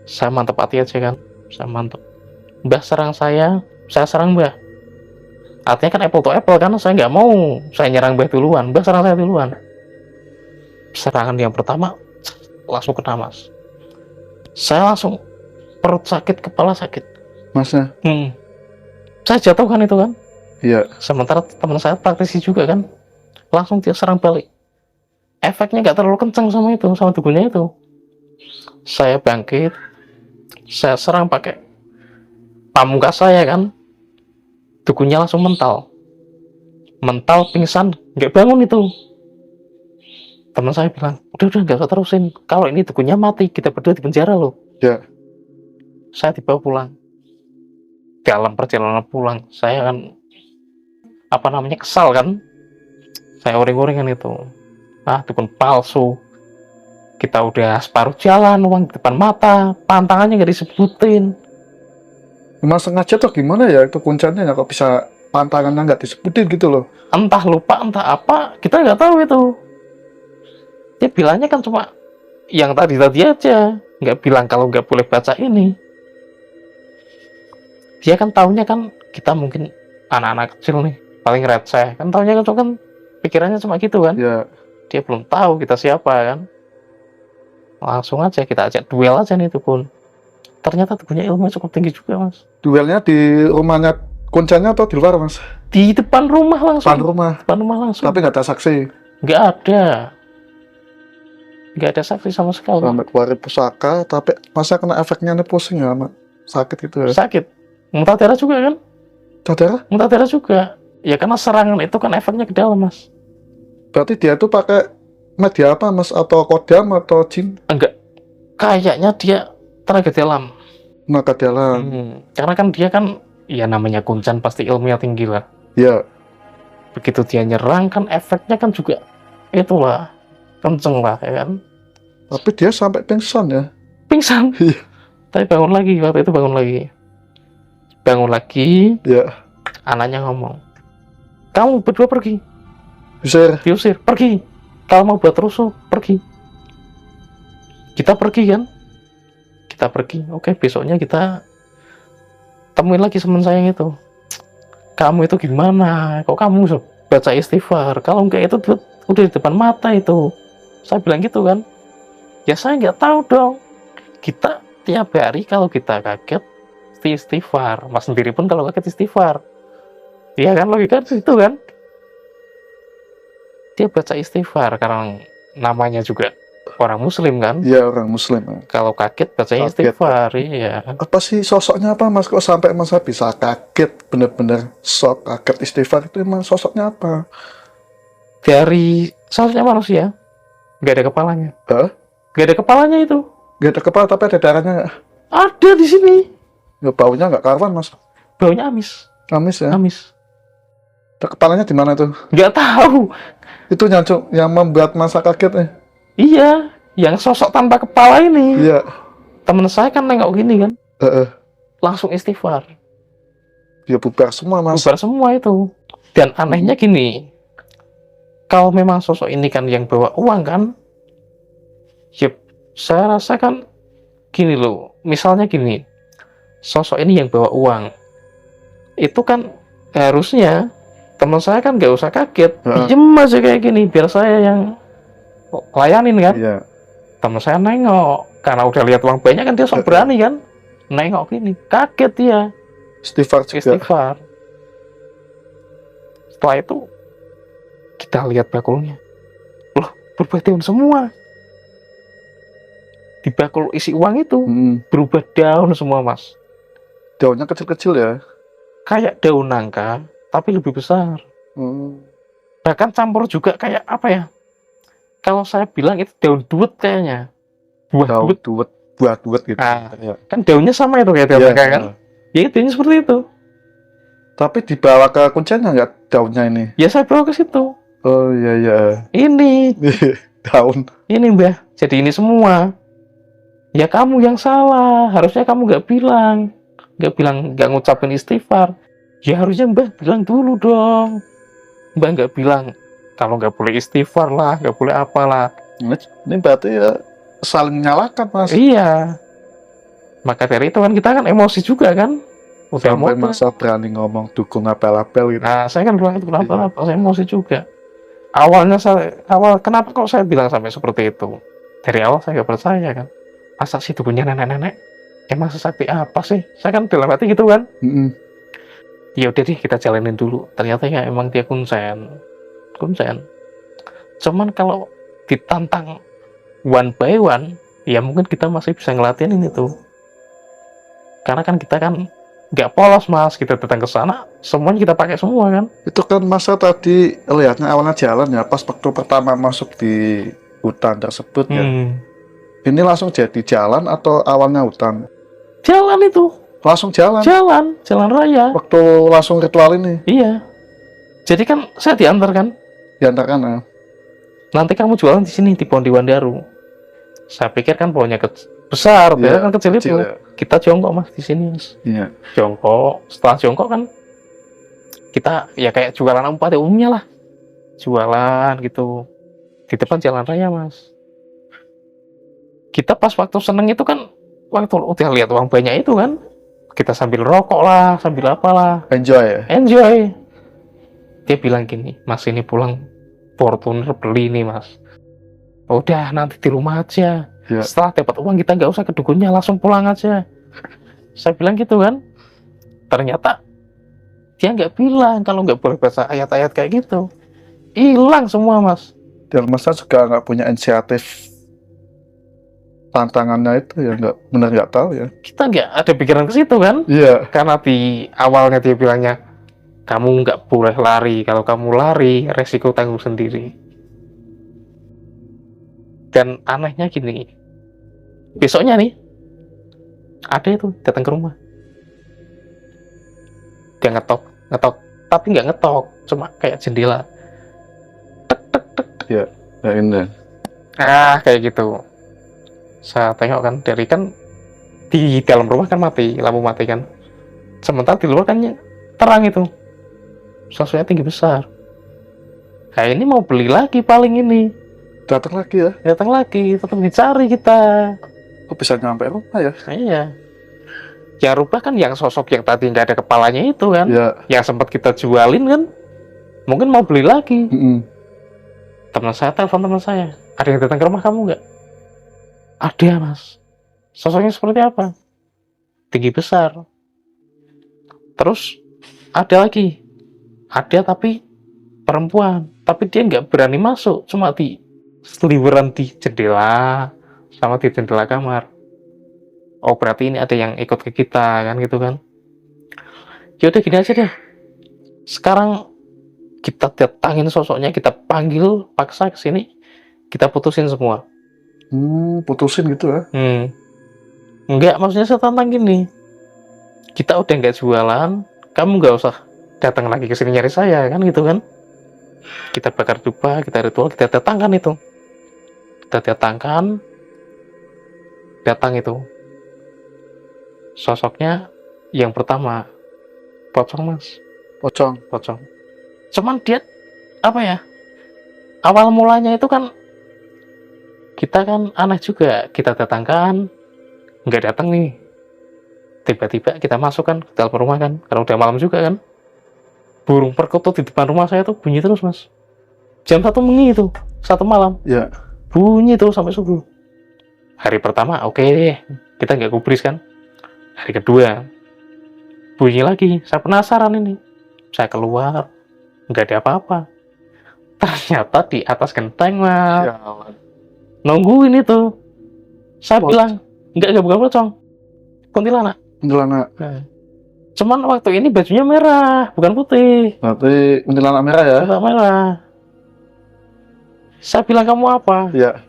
Saya mantap hati aja kan. Saya mantap. Mbah serang saya serang Mbah. Artinya kan apple to apple kan. Saya nggak mau saya nyerang Mbah duluan. Mbah serang saya duluan. Serangan yang pertama langsung kena Mas. Saya langsung perut sakit, kepala sakit. Masnya? Saya jatuh kan itu kan. Iya. Sementara teman saya praktisi juga kan, langsung dia serang balik. Efeknya nggak terlalu kencang sama dukunnya itu. Saya bangkit, saya serang pakai pamungkas saya kan, dukunnya langsung mental, pingsan, nggak bangun itu. Teman saya bilang, udah nggak usah terusin. Kalau ini dukunnya mati, kita berdua di penjara loh. Ya. Saya dibawa pulang. Dalam perjalanan pulang, saya kan kesal kan. Saya oring-oringan itu. Dukun palsu. Kita udah separuh jalan, uang di depan mata, pantangannya nggak disebutin. Memang sengaja tuh gimana ya itu kuncinya kok bisa pantangannya nggak disebutin gitu loh. Entah lupa, entah apa, kita nggak tahu itu. Dia bilangnya kan cuma yang tadi aja, nggak bilang kalau nggak boleh baca ini. Dia kan taunya kan kita mungkin anak-anak kecil nih, paling receh kan, taunya kan pikirannya cuma gitu kan. Ya. Dia belum tahu kita siapa kan. Langsung aja kita ajak duel aja nih dukun. Ternyata dukunnya ilmu cukup tinggi juga Mas. Duelnya di rumahnya kuncinya atau di luar Mas? Di depan rumah langsung. Depan rumah langsung. Tapi nggak ada saksi? Nggak ada saksi sama sekali. Sampai keluarin pusaka, tapi masa kena efeknya nih pusing ya, sakit itu ya? Sakit. Muntah darah juga kan? Muntah darah juga. Ya karena serangan itu kan efeknya ke dalam Mas. Berarti dia tuh pakai media apa Mas? Atau kodam atau jin? Enggak. Kayaknya dia tenaga dalam. Tenaga dalam. Karena kan dia kan, ya namanya kuncan pasti ilmunya tinggi lah. Iya. Begitu dia nyerang kan efeknya kan juga itulah, kenceng lah ya kan. Tapi dia sampai pingsan ya? Pingsan? Iya. Tapi bangun lagi, waktu itu bangun lagi. Iya. Anaknya ngomong, kamu berdua pergi. Diusir, pergi. Kalau mau buat rusuh, pergi. Kita pergi kan? Oke, besoknya kita temuin lagi teman saya itu. Kamu itu gimana? Kok kamu baca istighfar? Kalau enggak itu udah di depan mata itu. Saya bilang gitu kan. Ya saya nggak tahu dong. Kita tiap hari kalau kita kaget istighfar. Mas sendiri pun kalau kaget istighfar. Iya kan, logika itu kan. Dia baca istighfar karena namanya juga orang muslim kan. Iya, orang muslim. Kalau kaget baca istighfar. Iya. Apa sih sosoknya apa Mas? Kok sampai Mas bisa kaget, bener-bener shock, kaget istighfar itu emang sosoknya apa? Dari sosoknya manusia. Nggak ada kepalanya. Nggak ada kepalanya itu. Nggak ada kepala tapi ada darahnya nggak? Ada di sini. Ya, baunya nggak karuan Mas. Baunya amis. Amis ya? Amis. Kepalanya di mana tuh? Nggak tahu. Itu yang membuat masa kaget ya? Iya, yang sosok tanpa kepala ini. Iya. Temen saya kan nengok gini kan. Langsung istighfar. Ya bubar semua Mas. Bubar semua itu. Dan anehnya gini. Kalau memang sosok ini kan yang bawa uang kan. Ya, saya rasa kan gini loh. Misalnya gini. Sosok ini yang bawa uang. Itu kan harusnya teman saya kan nggak usah kaget. Diem aja kayak gini. Biar saya yang layanin kan. Iya. Teman saya nengok. Karena udah lihat uang banyak kan dia sok berani kan. Nengok gini. Kaget dia. Istighfar. Setelah itu kita lihat bakulnya. Loh, berubah daun semua. Di bakul isi uang itu berubah daun semua Mas. Daunnya kecil-kecil ya? Kayak daun nangka, tapi lebih besar. Bahkan campur juga kayak apa ya? Kalau saya bilang itu daun duet kayaknya. Buah duet gitu. Kan daunnya sama itu kayak daun nangka kan? Ya daunnya seperti itu. Tapi dibawa ke kuncinya nggak daunnya ini? Ya saya bawa ke situ. Oh iya. Ini daun. Ini Mbah. Jadi ini semua. Ya kamu yang salah. Harusnya kamu nggak bilang, nggak ngucapin istighfar. Ya harusnya Mbah bilang dulu dong. Mbah nggak bilang, kalau nggak boleh istighfar lah, nggak boleh apalah. Ini berarti ya saling menyalahkan, Mas. Iya. Maka dari itu kan kita kan emosi juga kan. Udah Sampai mau masa berani ngomong dukun apel-apel gitu. Nah, saya kan bilang itu kenapa saya emosi juga. Awal kenapa kok saya bilang sampai seperti itu? Dari awal saya nggak percaya kan. Masa sih punya nenek-nenek? Emang sesakti apa sih? Saya kan dalam hati gitu kan. Ya udah deh kita jalanin dulu. Ternyata ya emang dia kuncen. Cuman kalau ditantang one by one, ya mungkin kita masih bisa ngelatihin ini tuh. Karena kan kita kan nggak polos Mas, kita datang ke sana, semuanya kita pakai semua kan. Itu kan masa tadi lihatnya awalnya jalan ya, pas waktu pertama masuk di hutan tersebut ya. Ini langsung jadi jalan atau awalnya hutan? Jalan itu. Langsung jalan? Jalan raya. Waktu langsung ritual ini? Iya. Jadi kan saya diantar kan? Diantarkan ya? Nanti kamu jualan di sini, di pohon di Wandaru. Saya pikir kan pohonnya besar, dia kan kecil itu. Ya. Kita jongkok Mas di sini Mas. Iya. Jongkok, setelah jongkok kan kita ya kayak jualan pada umumnya lah. Jualan gitu. Di depan jalan raya Mas. Kita pas waktu seneng itu kan waktu udah lihat uang banyak itu kan, kita sambil rokok lah, sambil apalah. Enjoy ya? Enjoy. Dia bilang gini, Mas ini pulang Fortuner beli nih Mas. Udah nanti di rumah aja. Ya. Setelah dapat uang kita nggak usah ke dukunnya, langsung pulang aja. Saya bilang gitu kan. Ternyata dia nggak bilang kalau nggak boleh baca ayat-ayat kayak gitu. Hilang semua Mas. Dan Mas juga nggak punya inisiatif tantangannya itu ya, nggak tahu ya. Kita nggak ada pikiran ke situ kan? Iya. Karena di awalnya dia bilangnya kamu nggak boleh lari, kalau kamu lari resiko tanggung sendiri. Dan anehnya gini, besoknya nih ada itu datang ke rumah, dia ngetok, tapi nggak ngetok, cuma kayak jendela, tek tek tek. Ya, ini. Kayak gitu. Saya tengok kan, dari kan di dalam rumah kan mati, lampu mati kan. Sementara di luar kan terang itu. Sosoknya tinggi besar. Nah ini mau beli lagi paling ini. Datang lagi ya? Datang lagi, tetap dicari kita. Kok bisa nyampe rumah ya? Iya. Ya rubah kan yang sosok yang tadi nggak ada kepalanya itu kan. Ya. Yang sempat kita jualin kan. Mungkin mau beli lagi. Teman saya telepon teman saya. Ada yang datang ke rumah kamu nggak? Ada Mas. Sosoknya seperti apa? Tinggi besar. Terus ada lagi. Ada tapi perempuan. Tapi dia nggak berani masuk. Cuma di seliweran di jendela. Sama di jendela kamar. Oh berarti ini ada yang ikut ke kita kan gitu kan. Yaudah gini aja deh. Sekarang kita datangin sosoknya. Kita panggil paksa ke sini. Kita putusin semua. Putusin gitu ya? Enggak, maksudnya saya tantang gini. Kita udah nggak jualan, kamu nggak usah datang lagi ke sini nyari saya, kan gitu kan. Kita bakar dupa, kita ritual, kita datangkan itu. Kita datangkan, datang itu. Sosoknya yang pertama, pocong Mas. Pocong. Cuman dia, apa ya, awal mulanya itu kan, kita kan aneh juga, kita datangkan, nggak datang nih. Tiba-tiba kita masuk kan ke dalam rumah kan, karena udah malam juga kan. Burung perkutut di depan rumah saya tuh bunyi terus Mas. Jam 1 mengi itu, 1 malam. Ya. Bunyi terus sampai subuh. Hari pertama oke deh, kita nggak gubris kan. Hari kedua, bunyi lagi, saya penasaran ini. Saya keluar, nggak ada apa-apa. Ternyata di atas genteng Mas. Ya. Nungguin itu. Saya bilang, enggak bukan pocong. Kuntilanak. Nah. Cuman waktu ini bajunya merah, bukan putih. Berarti kuntilanak merah ya? Kuntilanak merah. Saya bilang kamu apa? Iya.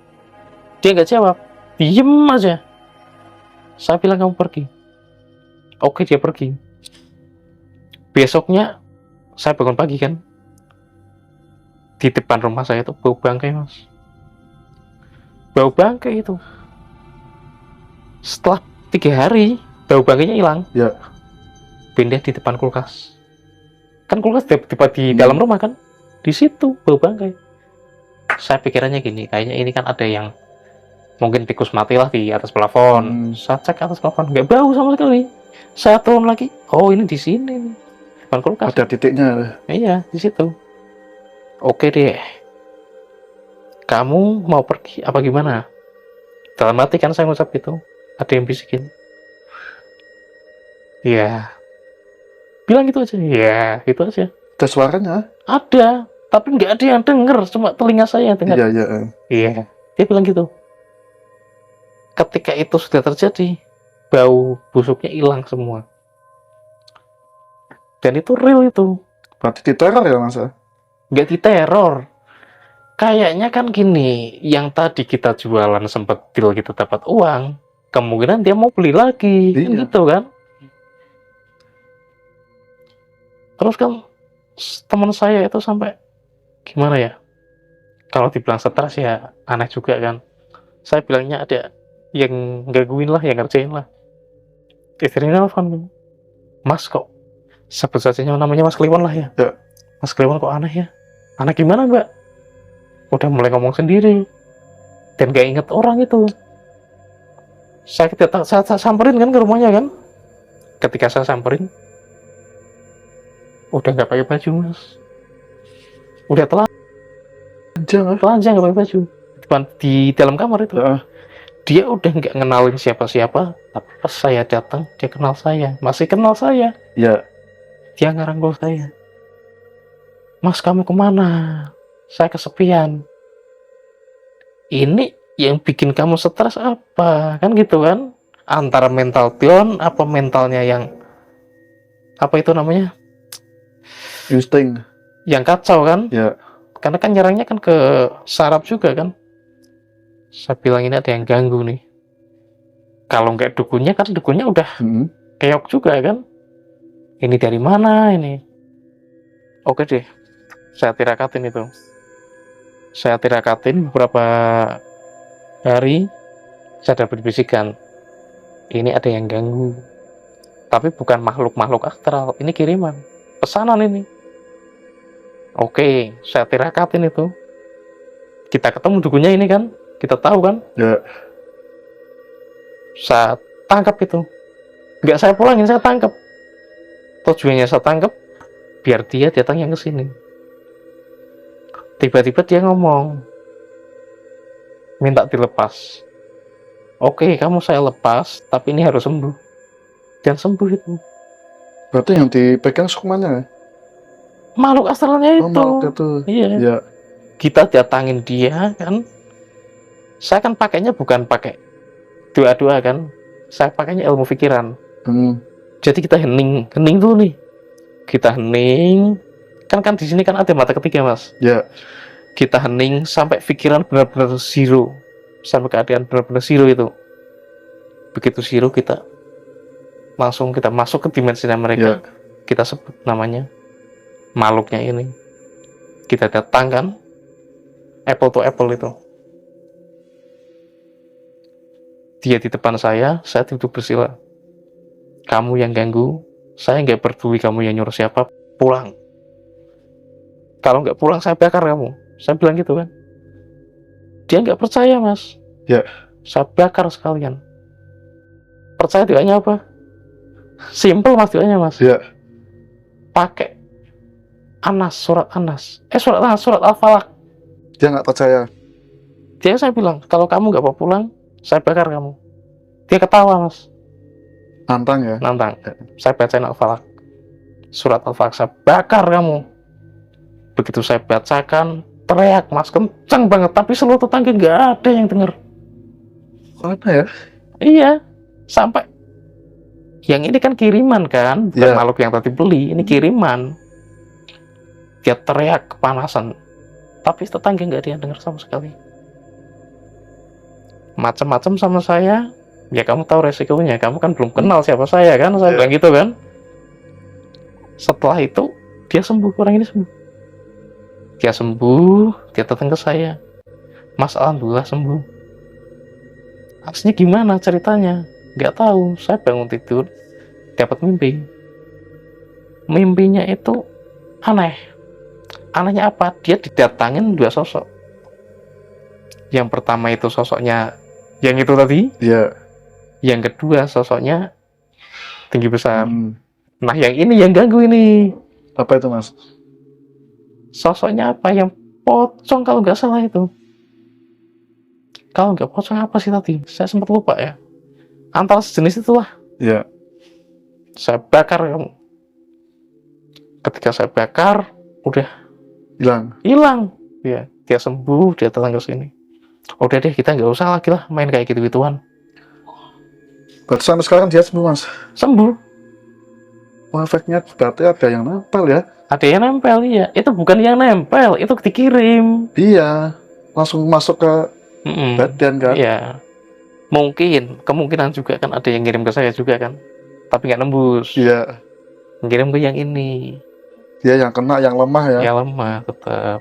Dia nggak jawab. Diem aja. Saya bilang kamu pergi. Oke, dia pergi. Besoknya, saya bangun pagi kan. Di depan rumah saya tuh bau bangkai Mas. Bau bangkai itu. Setelah 3 hari, bau bangkainya hilang. Ya. Pindah di depan kulkas. Kan kulkas tiba-tiba di dalam rumah kan, di situ bau bangkai. Saya pikirannya gini, kayaknya ini kan ada yang mungkin tikus mati lah di atas plafon. Saya cek atas plafon, nggak bau sama sekali. Saya turun lagi, oh ini di sini nih, depan kulkas. Ada titiknya. Iya, di situ. Oke deh, kamu mau pergi apa gimana? Dalam hati kan saya ngucap gitu. Ada yang bisikin. Iya. Bilang gitu aja. Iya, gitu aja. Ada suaranya? Ada, tapi nggak ada yang denger, cuma telinga saya yang dengar. Iya. Iya. Dia bilang gitu. Ketika itu sudah terjadi, bau busuknya hilang semua. Dan itu real itu. Berarti diteror ya Mas? Nggak diteror. Kayaknya kan gini, yang tadi kita jualan sempat deal kita dapat uang, kemungkinan dia mau beli lagi, kan gitu kan? Terus kan teman saya itu sampai gimana ya? Kalau dibilang stres ya aneh juga kan. Saya bilangnya ada yang gangguin lah, yang ngerjain lah. Istrinya nelfon, Mas kok sebut saja namanya Mas Kliwon lah ya. Mas Kliwon kok aneh ya? Aneh gimana Mbak? Udah mulai ngomong sendiri dan gak inget orang itu. Saya samperin kan ke rumahnya kan. Ketika saya samperin, udah nggak pakai baju Mas, udah telanjang nggak pakai baju di dalam kamar itu. Dia udah nggak ngenalin siapa-siapa, tapi pas saya datang dia kenal saya, masih kenal saya. Iya. Dia ngerangkul saya, Mas kamu kemana? Saya kesepian. Ini yang bikin kamu stres apa? Kan gitu kan? Antara mental Tion apa mentalnya yang apa itu namanya? Insting. Yang kacau kan? Ya. Karena kan nyerangnya kan ke saraf juga kan. Saya bilang ini ada yang ganggu nih. Kalau nggak dukunnya kan dukunnya udah keok juga kan. Ini dari mana ini? Oke deh, saya tirakatin itu. Saya tirakatin beberapa hari. Saya dapat bisikan. Ini ada yang ganggu. Tapi bukan makhluk-makhluk astral. Ini kiriman. Pesanan ini. Oke, saya tirakatin itu. Kita ketemu dukunnya ini kan. Kita tahu kan? Ya. Saya tangkap itu. Nggak saya pulangin, saya tangkap. Tujuannya saya tangkap biar dia datang yang ke sini. Tiba-tiba dia ngomong, minta dilepas. Oke, kamu saya lepas, tapi ini harus sembuh. Dan sembuh itu. Berarti yang dipegang sukmanya? Makhluk astralnya itu. Makhluk itu. Iya. Ya. Kita datangin dia kan. Saya kan pakainya bukan pakai doa-doa kan. Saya pakainya ilmu pikiran. Jadi kita hening dulu nih. Kita hening. Kan di sini kan ada mata ketiga Mas. Ya. Kita hening sampai pikiran benar-benar zero. Sampai keadaan benar-benar zero itu. Begitu zero kita langsung kita masuk ke dimensinya mereka. Ya. Kita sebut namanya makhluknya ini. Kita datangkan apple to apple itu. Dia di depan saya duduk bersila. Kamu yang ganggu, saya nggak peduli kamu yang nyuruh siapa, pulang. Kalau nggak pulang, saya bakar kamu. Saya bilang gitu kan. Dia nggak percaya Mas. Ya. Saya bakar sekalian. Percaya doanya apa? Simple Mas doanya Mas. Ya. Pakai Anas, surat Anas. Surat Al-Falaq. Dia nggak percaya. Saya bilang, kalau kamu nggak mau pulang, saya bakar kamu. Dia ketawa Mas. Nantang ya? Nantang. Saya bacain Al-Falaq. Surat Al-Falaq, saya bakar kamu. Begitu saya bacakan, teriak Mas, kencang banget. Tapi seluruh tetangga nggak ada yang denger. Apa ya? Iya. Sampai yang ini kan kiriman kan, bukan makhluk yang tadi beli. Ini kiriman. Dia teriak kepanasan. Tapi tetangga nggak ada yang denger sama sekali. Macam-macam sama saya. Ya kamu tahu resikonya. Kamu kan belum kenal siapa saya kan. Saya bilang gitu kan. Setelah itu dia sembuh. Orang ini sembuh. Dia sembuh. Dia datang ke saya. Mas alhamdulillah sembuh. Aslinya gimana ceritanya? Nggak tahu. Saya bangun tidur. Dapat mimpi. Mimpinya itu Anehnya apa? Dia didatangin 2 sosok. Yang pertama itu sosoknya yang itu tadi. Iya. Yang kedua sosoknya tinggi besar. Nah, yang ini yang ganggu ini. Apa itu, Mas? Sosoknya apa? Yang pocong kalau nggak salah itu. Kalau nggak pocong apa sih tadi? Saya sempat lupa ya. Antara sejenis itulah. Iya. Saya bakar kamu. Ketika saya bakar, udah hilang. Ya, dia sembuh, dia datang ke sini. Udah deh, kita nggak usah lagi lah main kayak gitu-gituan. Berarti sampai sekarang dia sembuh, Mas? Sembuh. Oh, efeknya berarti ada yang nempel ya? Ada yang nempel, iya. Itu bukan yang nempel, itu dikirim. Iya, langsung masuk ke badan kan? Iya. Mungkin, kemungkinan juga kan ada yang ngirim ke saya juga kan. Tapi nggak nembus. Iya. Ngirim ke yang ini. Dia yang kena, yang lemah ya? Yang lemah, tetap.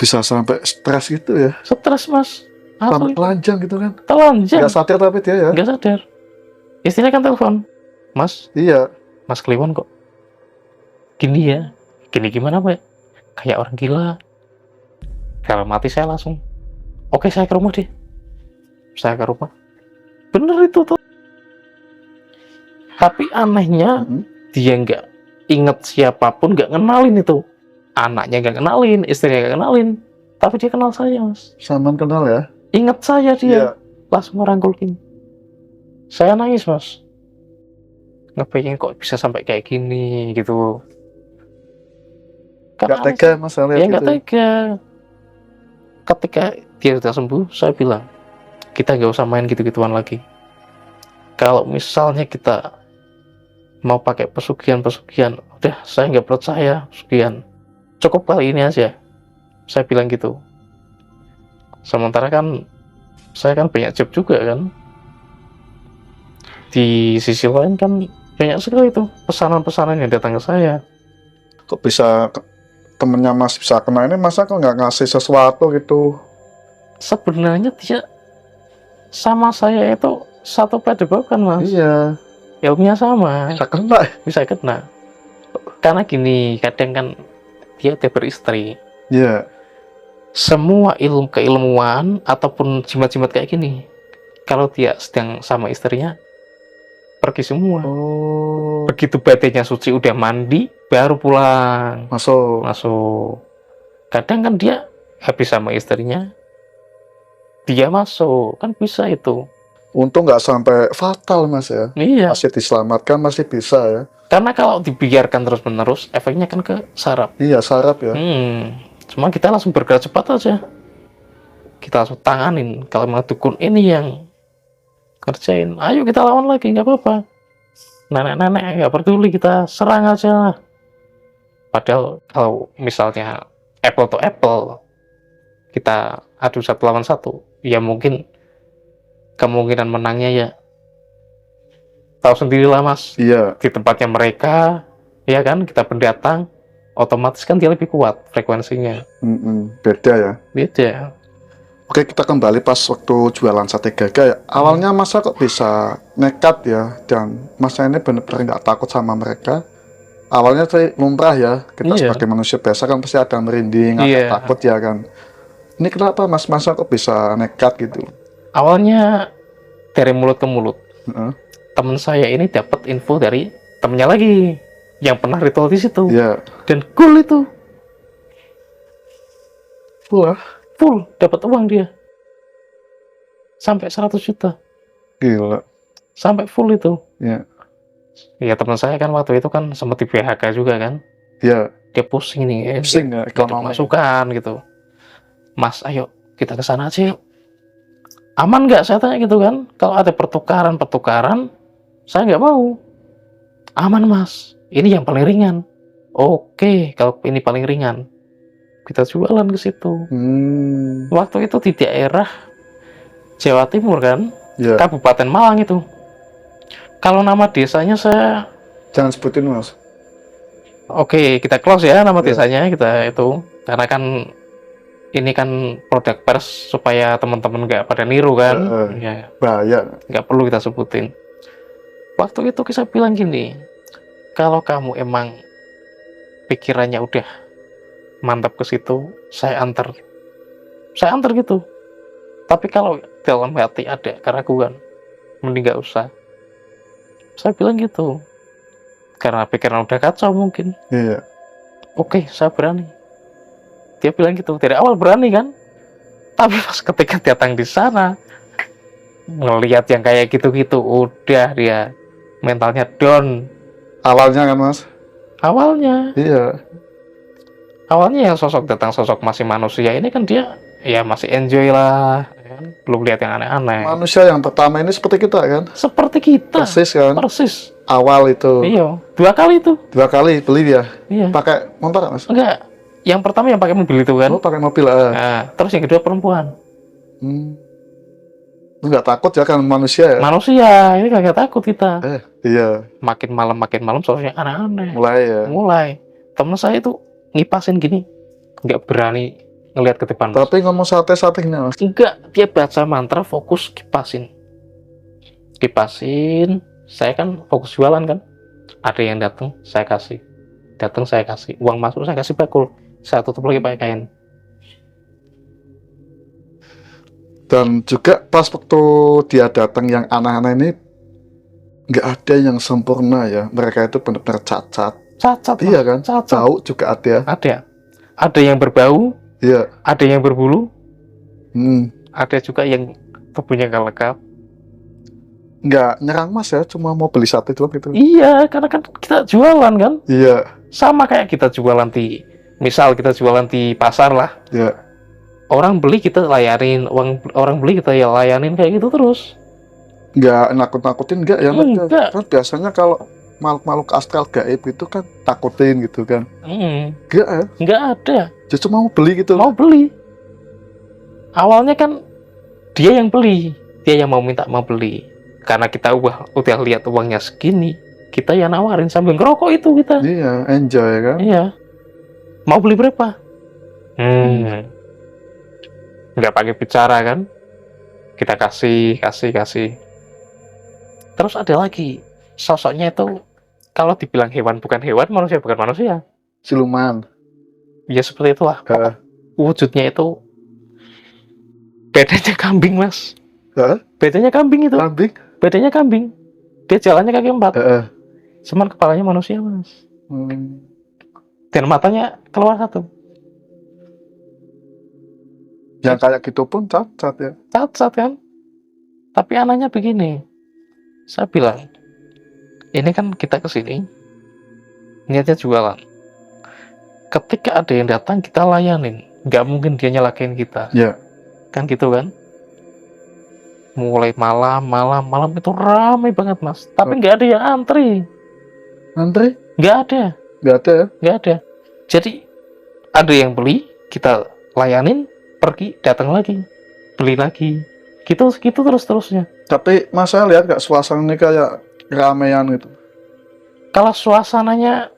Bisa sampai stres gitu ya? Stres, Mas. Sampai telanjang gitu kan? Telanjang. Nggak sadar tapi dia ya? Nggak sadar. Istrinya kan telepon. Mas. Iya. Mas Kliwon kok gini ya? Gini gimana, Pak? Kayak orang gila. Dalam hati saya langsung, oke, saya ke rumah deh. Saya ke rumah. Bener itu tuh. Tapi anehnya, dia nggak inget siapapun, nggak kenalin itu. Anaknya nggak kenalin, istrinya nggak kenalin. Tapi dia kenal saya, Mas. Saman kenal ya? Ingat saya dia. Iya. Langsung ngerangkulin. Saya nangis, Mas. Ngebayangin kok bisa sampai kayak gini, gitu. Nggak tega, Mas. Ya nggak tega. Ketika dia sudah sembuh, saya bilang, kita nggak usah main gitu-gituan lagi. Kalau misalnya kita mau pakai pesugihan, udah, saya nggak percaya pesugihan. Cukup kali ini aja. Saya bilang gitu. Sementara kan, saya kan banyak job juga kan. Di sisi lain kan, banyak sekali tuh pesanan-pesanan yang datang ke saya. Kok bisa temennya Mas bisa kena ini, masa kok nggak ngasih sesuatu gitu? Sebenarnya dia sama saya itu satu padepokan, Mas. Iya. Ilmunya sama. Bisa kena. Bisa kena. Karena gini, kadang kan dia udah beristri. Iya. Semua keilmuan ataupun jimat-jimat kayak gini, kalau dia sedang sama istrinya, pergi semua. Oh. Begitu badannya suci, udah mandi, baru pulang. Masuk. Kadang kan dia habis sama istrinya, dia masuk, kan bisa itu. Untung nggak sampai fatal, Mas ya. Iya. Masih diselamatkan, masih bisa ya. Karena kalau dibiarkan terus-menerus, efeknya kan ke saraf. Iya, saraf ya. Cuma kita langsung bergerak cepat aja. Kita langsung tanganin. Kalau memang dukun ini yang kerjain, ayo kita lawan lagi, nggak apa-apa. Nenek-nenek nggak peduli, kita serang aja. Padahal kalau misalnya apple to apple, kita adu 1 lawan 1, ya mungkin kemungkinan menangnya ya tahu sendirilah, Mas. Iya. Di tempatnya mereka, ya kan, kita pendatang, otomatis kan dia lebih kuat frekuensinya. Beda ya. Beda. Oke, kita kembali pas waktu jualan sate gaga ya. Awalnya Masa kok bisa nekat ya, dan Masa ini benar-benar nggak takut sama mereka. Awalnya saya lumrah ya, kita sebagai manusia biasa kan pasti ada merinding, ada takut ya kan. Ini kenapa Masa kok bisa nekat gitu? Awalnya dari mulut ke mulut. Teman saya ini dapat info dari temennya lagi yang pernah ritual di situ. Dan cool itu. Full dapat uang dia. Sampai 100 juta. Gila. Sampai full itu. Iya. Ya teman saya kan waktu itu kan sempat di PHK juga kan. Iya. Dia pusing nih. Pusing ya, ekonomi. Masukan gitu. Mas, ayo kita ke sana aja yuk. Aman nggak, saya tanya gitu kan. Kalau ada pertukaran, saya nggak mau. Aman, Mas. Ini yang paling ringan. Oke, kalau ini paling ringan, kita jualan ke situ. Waktu itu di daerah Jawa Timur kan, Kabupaten Malang itu. Kalau nama desanya saya jangan sebutin, Mas. Oke, kita close ya nama desanya, kita itu. Karena kan ini kan produk pers supaya teman-teman nggak pada niru kan. Ya, bahaya. Nggak perlu kita sebutin. Waktu itu kita bilang gini, kalau kamu emang pikirannya udah mantap ke situ, saya antar gitu. Tapi kalau dalam hati ada keraguan, mending nggak usah. Saya bilang gitu, karena pikiran udah kacau mungkin. Iya. Oke, saya berani. Dia bilang gitu, dari awal berani kan, tapi pas ketika datang di sana, ngelihat yang kayak gitu-gitu, udah dia mentalnya down. Awalnya kan Mas? Awalnya Iya. yang sosok datang, sosok masih manusia ini kan dia ya masih enjoy lah, kan? Belum lihat yang aneh-aneh. Manusia yang pertama ini seperti kita kan? Seperti kita. Persis kan? Persis. Awal itu. Iya, 2 kali itu. 2 kali beli dia? Iya. Pakai motor Mas? Enggak. Yang pertama yang pakai mobil itu kan. Oh, pakai mobil. Nah, terus yang kedua perempuan. Nggak takut ya kan manusia ya? Manusia, ini kagak takut kita. Iya. Makin malam sosoknya aneh-aneh. Mulai. Temen saya itu ngipasin gini, nggak berani ngelihat ke depan. Tapi ngomong sate-satenya Mas? Enggak, dia baca mantra, fokus kipasin. Saya kan fokus jualan kan. Ada yang datang, saya kasih. Uang masuk saya kasih bakul. Saya tutup lagi pakai kain. Dan juga pas waktu dia datang yang aneh-aneh ini, nggak ada yang sempurna ya. Mereka itu benar-benar cacat. Iya kan? Cacat. Bau juga ada. Ada yang berbau. Iya. Ada yang berbulu. Ada juga yang tubuhnya nggak lengkap. Nggak nyerang Mas ya, cuma mau beli sate doang gitu. Iya, karena kan kita jualan kan. Iya. Sama kayak kita jualan misal kita jualan di pasar lah. Iya. Orang beli kita layanin, orang beli kita ya layanin kayak gitu terus. Nggak nakut-nakutin nggak ya? Enggak. Kan biasanya kalau makhluk-makhluk astral gaib itu kan takutin gitu kan. Nggak ya? Nggak ada. Justru mau beli gitu. Mau beli. Awalnya kan dia yang beli, dia yang mau beli. Karena kita udah lihat uangnya segini, kita yang nawarin sambil ngerokok itu kita. Iya, enjoy kan? Iya. Mau beli berapa? Nggak pakai bicara kan? Kita kasih. Terus ada lagi, sosoknya itu kalau dibilang hewan bukan hewan, manusia bukan manusia. Siluman. Ya seperti itulah. Wujudnya itu bedanya kambing Mas. Bedanya kambing itu. Bedanya kambing. Dia jalannya kaki 4. Cuman kepalanya manusia Mas. Dan matanya keluar 1. Yang kayak gitu pun cacat ya. Cacat kan. Tapi anehnya begini. Saya bilang, ini kan kita kesini niatnya jualan. Ketika ada yang datang kita layanin. Nggak mungkin dia nyalakain kita. Iya. Kan gitu kan. Mulai malam itu ramai banget Mas. Tapi nggak ada yang antri. Antri? Nggak ada ya? Nggak ada. Jadi ada yang beli, kita layanin, pergi, datang lagi, beli lagi, gitu terus-terusnya. Tapi Mas saya lihat nggak suasananya kayak keramaian gitu? Kalau suasananya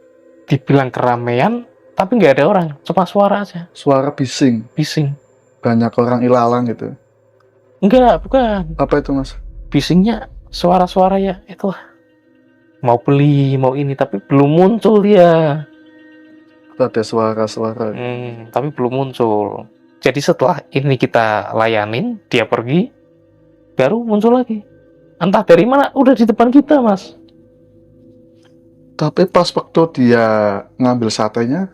dibilang keramaian, tapi nggak ada orang, cuma suara aja. Suara bising. Banyak orang ilalang gitu. Enggak, bukan. Apa itu Mas? Bisingnya suara-suara ya, itulah. Mau beli, mau ini, tapi belum muncul dia. Ada suara-suara. Tapi belum muncul. Jadi setelah ini kita layanin, dia pergi, baru muncul lagi. Entah dari mana, udah di depan kita Mas. Tapi pas waktu dia ngambil satenya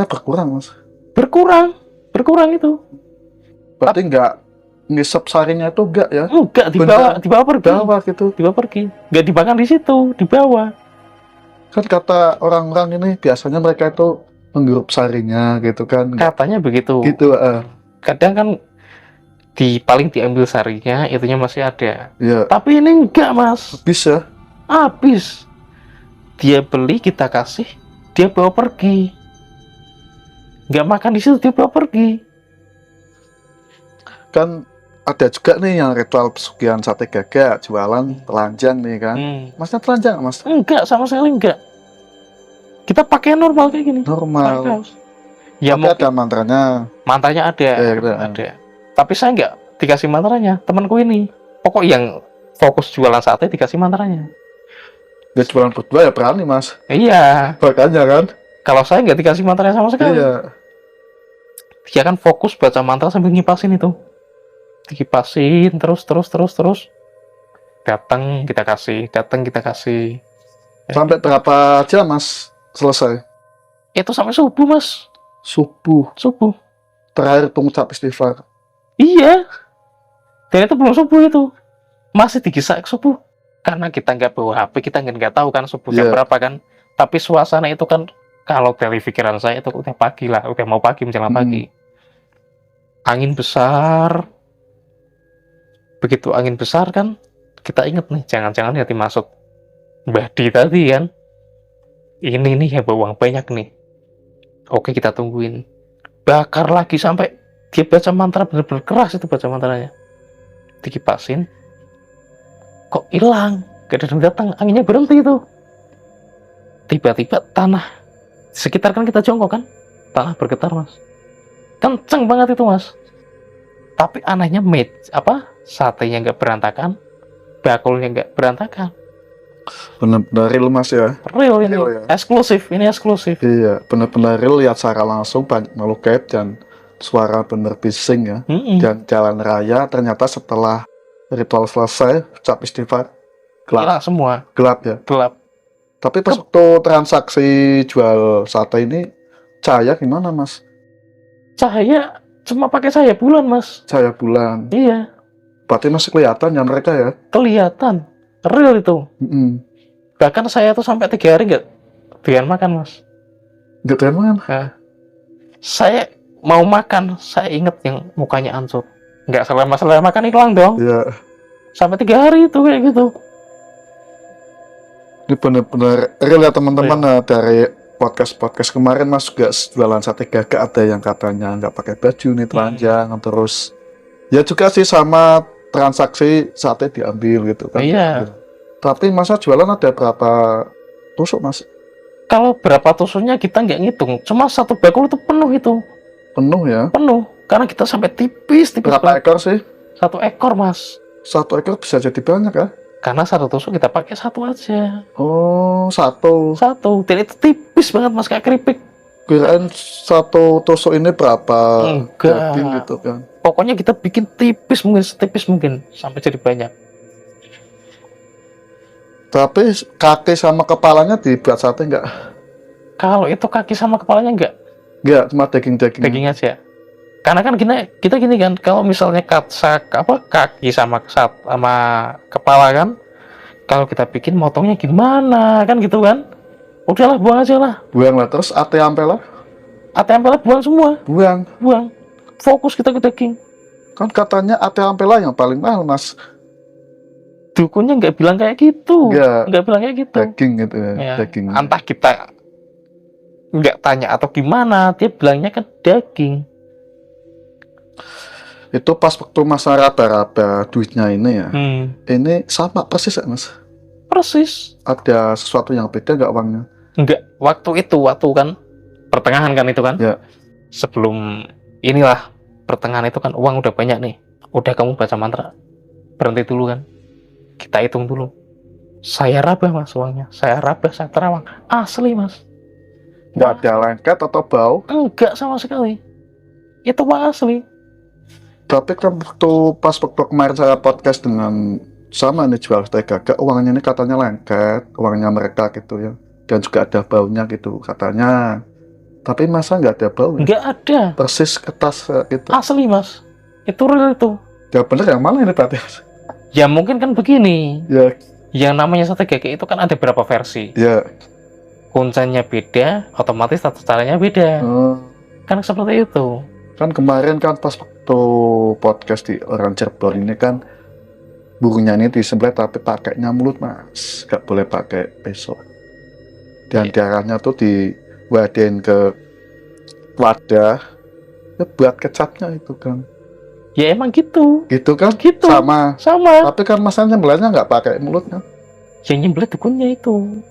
berkurang Mas. Berkurang itu. Berarti nggak ngisep sarinya itu enggak ya? Enggak, dibawa pergi. Enggak dimakan di situ, dibawa. Kan kata orang-orang ini biasanya mereka itu menghirup sarinya gitu kan. Katanya begitu. Gitu. Kadang kan paling diambil sarinya, itunya masih ada. Iya. Tapi ini enggak Mas. Habis ya? Habis. Dia beli, kita kasih, dia bawa pergi. Enggak makan di situ, dia bawa pergi. Kan ada juga nih yang ritual pesugihan sate gagak, jualan telanjang nih kan. Masnya telanjang Mas? Enggak, sama sekali enggak. Kita pakai normal kayak gini. Normal. Ya tapi ada mantranya. Mantranya ada. Ada. Tapi saya enggak dikasih mantranya, temanku ini. Pokok yang fokus jualan sate dikasih mantranya. Dia jualan berdua ya berani Mas. Iya. Makanya kan. Kalau saya nggak dikasih mantranya sama sekali. Iya. Dia kan fokus baca mantra sambil ngipasin itu. Dikipasin terus. Datang kita kasih. Sampai berapa jam Mas selesai? Itu sampai subuh, Mas. Subuh. Terakhir pengucap istighfar. Iya. Dan itu belum subuh itu. Masih digisa subuh. Karena kita nggak bawa HP, kita nggak tahu kan subuh jam berapa kan. Tapi suasana itu kan, kalau dari pikiran saya itu udah pagi lah, udah mau pagi menjelang pagi. Angin besar. Begitu angin besar kan, kita inget nih, jangan-jangan hati masuk Mbah Di tadi kan. Ini nih yang bawa uang banyak nih. Oke, kita tungguin. Bakar lagi sampai dia baca mantra bener-bener keras itu baca mantranya. Dikipasin. Kok hilang? Gak ada yang datang, anginnya berhenti itu. Tiba-tiba tanah sekitar kan kita jongkok kan, tanah bergetar Mas, kenceng banget itu Mas. Tapi anehnya satenya nggak berantakan, bakulnya nggak berantakan. Benar-benar real Mas ya. Real ini, ya? eksklusif. Iya, benar-benar real, lihat secara langsung, banyak makhluk gaib dan suara bener bising ya. Dan jalan raya ternyata setelah ritual selesai, ucap istighfar, gelap semua. Gelap ya. Gelap. Tapi pas waktu transaksi jual sate ini, cahaya gimana Mas? Cahaya cuma pakai cahaya bulan Mas. Cahaya bulan. Iya. Berarti masih kelihatan ya mereka ya? Kelihatan. Real itu. Bahkan saya tuh sampai 3 hari nggak doyan makan Mas. Nggak doyan makan? Nah, saya mau makan, saya inget yang mukanya ancur. Nggak selama makan hilang dong. Iya. Sampai 3 hari itu kayak gitu. Ini benar-benar real ya teman-teman. Nah, dari podcast kemarin Mas juga jualan sate gagak, ada yang katanya nggak pakai baju nih, telanjang. Terus ya juga sih sama transaksi sate diambil gitu kan. Iya. Tapi masa jualan ada berapa tusuk Mas? Kalau berapa tusuknya kita nggak ngitung, cuma satu bakul itu penuh itu. Penuh ya? Penuh, karena kita sampai tipis. Berapa ekor sih? 1 ekor Mas. 1 ekor bisa jadi banyak ya? Karena 1 tusuk kita pakai 1 aja. Oh, 1. Dan itu tipis banget Mas, kayak keripik. Kirain 1 tusuk ini berapa daging gitu kan? Pokoknya kita bikin tipis mungkin, setipis mungkin sampai jadi banyak. Tapi kaki sama kepalanya dibuat sate nggak? Kalau itu kaki sama kepalanya nggak? Nggak, cuma daging-daging. Daging aja. Karena kan kita gini kan, kalau misalnya kaki sama kepala kan, kalau kita bikin motongnya gimana kan gitu kan? Udahlah, buang aja lah. Buang lah. Terus ate ampela? Ate ampela buang semua. Buang. Fokus kita ke daging. Kan katanya ate ampela yang paling mahal Mas. Dukunnya nggak bilang kayak gitu. Nggak bilang kayak gitu. Daging gitu ya. Daging. Entah kita nggak tanya atau gimana, dia bilangnya kan daging. Itu pas waktu masa raba-raba duitnya ini ya. Ini sama persis ya Mas? Persis. Ada sesuatu yang beda nggak uangnya? Enggak. Waktu kan pertengahan kan itu kan. Ya. Sebelum inilah pertengahan itu kan uang udah banyak nih. Udah kamu baca mantra. Berhenti dulu kan. Kita hitung dulu. Saya rabah Mas uangnya. Saya terawang. Asli Mas. Nggak ada lengket atau bau? Enggak sama sekali. Itu uang asli. Tapi kan waktu kemarin saya podcast dengan sama nih jual sate gagak, uangnya ini katanya lengket, uangnya mereka gitu ya. Dan juga ada baunya gitu katanya. Tapi masa nggak ada bau? Nggak ada. Persis kertas gitu. Asli Mas. Itu real itu. Ya bener yang mana ini berarti? Ya mungkin kan begini. Ya. Yang namanya sate gagak itu kan ada berapa versi. Ya. Kuncinya beda, otomatis tata caranya beda. Kan seperti itu. Kan kemarin kan pas waktu podcast di orang Cirebon ini kan burungnya ini disembelih tapi pakainya mulut Mas, nggak boleh pakai pisau. Dan darahnya tuh diwadain ke wadah ya buat kecapnya itu kan. Ya emang gitu. Gitu kan? Gitu. Sama. Tapi kan masanya nyembelihnya nggak pakai mulutnya. Yang nyembelih dukunnya itu.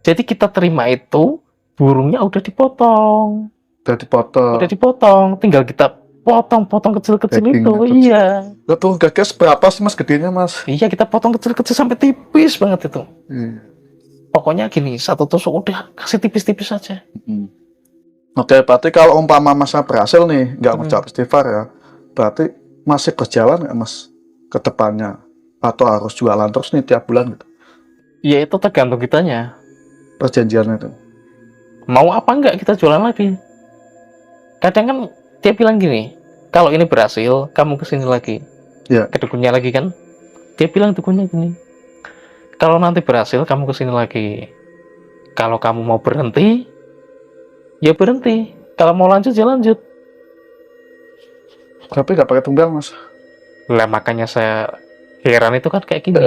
Jadi kita terima itu burungnya udah dipotong. Udah dipotong, tinggal kita potong kecil-kecil itu. Iya. Tuh gagas berapa sih Mas gedenya Mas? Iya, kita potong kecil-kecil sampai tipis banget itu. Pokoknya gini, satu tusuk udah kasih tipis-tipis saja. Oke, berarti kalau umpama Masnya berhasil nih, nggak ngucap istighfar ya, berarti masih berjalan nggak Mas ke depannya? Atau harus jualan terus nih tiap bulan gitu? Ya itu tergantung kitanya. Perjanjiannya itu. Mau apa enggak kita jualan lagi. Kadang kan dia bilang gini, kalau ini berhasil, kamu kesini lagi. Ya. Ke dukunnya lagi kan. Dia bilang dukunnya gini, kalau nanti berhasil, kamu kesini lagi. Kalau kamu mau berhenti, ya berhenti. Kalau mau lanjut, ya lanjut. Tapi nggak pakai tunggal Mas. Lah makanya saya heran itu kan kayak gini.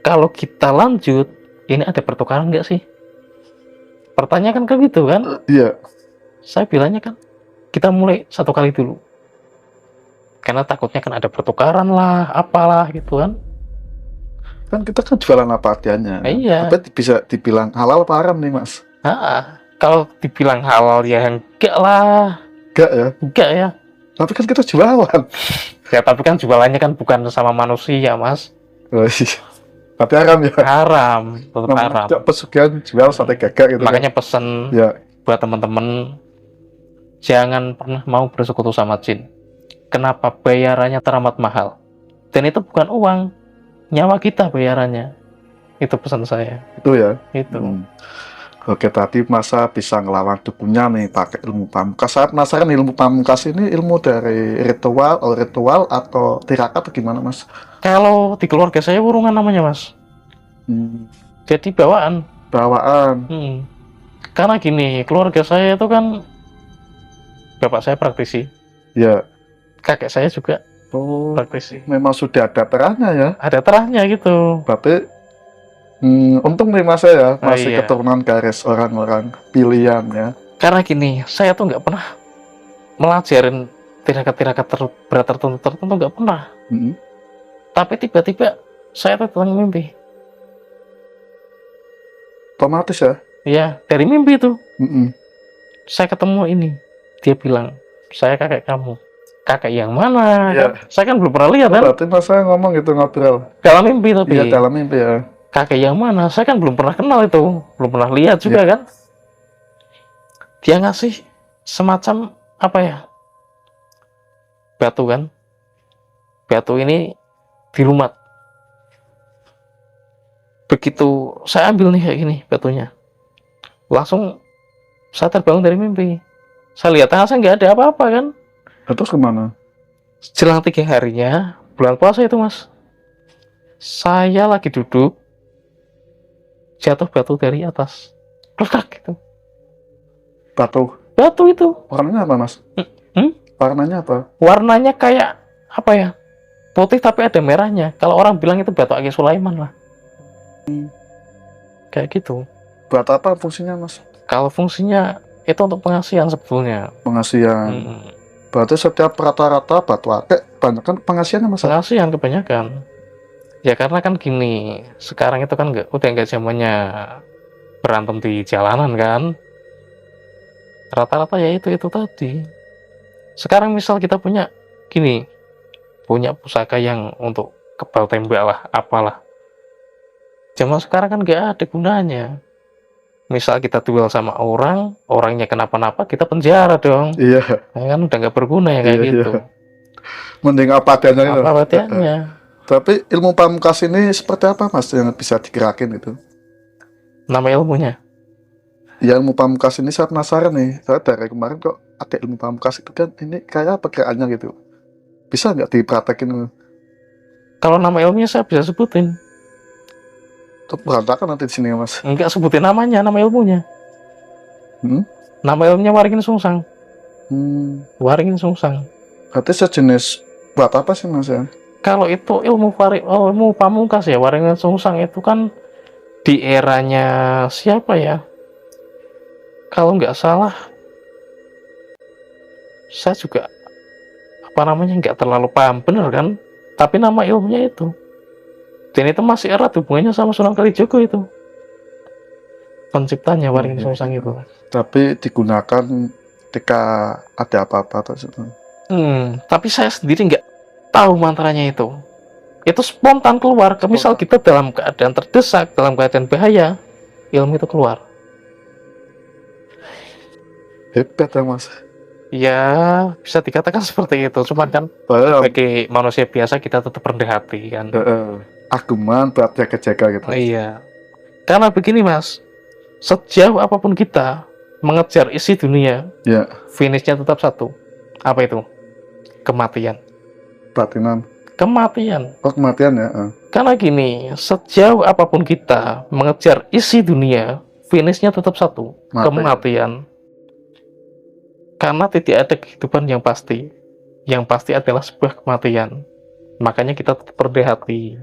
Kalau kita lanjut, ini ada pertukaran nggak sih? Pertanyaan kan gitu kan? Iya. Saya bilangnya kan, kita mulai satu kali dulu. Karena takutnya kan ada pertukaran lah, apalah gitu kan. Kan kita kan jualan apa adanya. Iya. Tapi bisa dibilang halal apa haram nih Mas? Kalau dibilang halal ya enggak lah. Enggak ya? Enggak ya. Tapi kan kita jualan. Ya tapi kan jualannya kan bukan sama manusia Mas. Oh, iya. Tapi haram ya? Haram, tetap haram. Pesugihan jual sate gagak gitu. Makanya pesan ya, buat teman-teman, jangan pernah mau bersekutu sama jin. Kenapa? Bayarannya teramat mahal. Dan itu bukan uang, nyawa kita bayarannya. Itu pesan saya. Itu ya? Itu. Oke, tadi masa bisa ngelawan dukunnya nih pakai ilmu pamungkas. Saya penasaran ilmu pamungkas ini ilmu dari ritual atau tirakat atau gimana Mas? Kalau di keluarga saya wurungan namanya Mas. Jadi bawaan. Karena gini, keluarga saya itu kan bapak saya praktisi. Ya. Kakek saya juga praktisi. Memang sudah ada terahnya ya? Ada terahnya gitu. Berarti untung nih Mas ya, masih keturunan garis orang-orang pilihan ya. Karena gini, saya tuh nggak pernah melajarin tirakat-tirakat berat tertentu nggak pernah. Tapi tiba-tiba saya tuh tentang mimpi. Otomatis ya? Iya, dari mimpi itu. Saya ketemu ini. Dia bilang, saya kakek kamu. Kakek yang mana? Ya. Saya kan belum pernah lihat kan? Berarti Mas saya ngomong gitu ngobrol. Dalam mimpi tapi. Iya, dalam mimpi ya. Kakek yang mana? Saya kan belum pernah kenal itu. Belum pernah lihat juga kan? Dia ngasih semacam apa ya? Batu kan? Batu ini dilumat. Begitu saya ambil nih kayak gini batunya, langsung saya terbangun dari mimpi. Saya lihat tangan saya nggak ada apa-apa kan. Terus kemana? Jelang 3 harinya bulan puasa itu Mas, saya lagi duduk, jatuh batu dari atas, ledak gitu. Batu itu warnanya apa Mas? Warnanya apa? Warnanya kayak apa ya, putih tapi ada merahnya. Kalau orang bilang itu batu akik Sulaiman lah. Kayak gitu. Buat apa fungsinya Mas? Kalau fungsinya itu untuk pengasihan sebetulnya. Pengasihan. Berarti setiap rata-rata batu akik banyak kan pengasihannya Mas? Pengasihan kebanyakan. Ya karena kan gini, sekarang itu kan udah nggak zamannya berantem di jalanan kan. Rata-rata ya itu tadi. Sekarang misal kita punya gini, punya pusaka yang untuk kebal tembak lah, apalah. Zaman sekarang kan nggak ada gunanya. Misal kita duel sama orang, orangnya kenapa-napa, kita penjara dong. Iya. Ya kan udah nggak berguna ya kayak gitu. Iya. Mending apa adanya. Apa adanya. Tapi ilmu pamungkas ini seperti apa Mas yang bisa digerakin itu? Nama ilmunya? Ya ilmu pamungkas ini saya penasaran nih. Saya dari kemarin kok ada ilmu pamungkas itu kan ini kayak apa gerakannya gitu. Bisa nggak dipraktekin? Kalau nama ilmunya saya bisa sebutin. Berantakan nanti di sini Mas. Enggak sebutin namanya, nama ilmunya. Nama ilmunya Waringin Sungsang. Waringin Sungsang. Berarti sejenis buat apa sih Mas ya? Kalau itu ilmu pamungkas ya, Waringin Sungsang itu kan di eranya siapa ya? Kalau nggak salah, saya juga nggak terlalu paham bener kan? Tapi nama ilmunya itu. Dan itu masih erat hubungannya sama Sunan Kalijogo itu. Penciptanya Waringin Sungsang itu. Tapi digunakan ketika ada apa-apa atau tapi saya sendiri nggak tahu mantranya itu. Itu spontan keluar. Misal kita dalam keadaan terdesak, dalam keadaan bahaya, ilmu itu keluar. Hebat ya Mas. Ya, bisa dikatakan seperti itu. Cuman kan sebagai manusia biasa kita tetap rendah hati kan. Ageman buat jaga-jaga gitu. Iya. Karena begini Mas, sejauh apapun kita mengejar isi dunia, finishnya tetap satu. Apa itu? Kematian. Batinan. Kematian. Oh, kematian ya. Karena gini, sejauh apapun kita mengejar isi dunia, finishnya tetap satu, kematian. Karena tidak ada kehidupan yang pasti. Yang pasti adalah sebuah kematian. Makanya kita tetap rendah hati.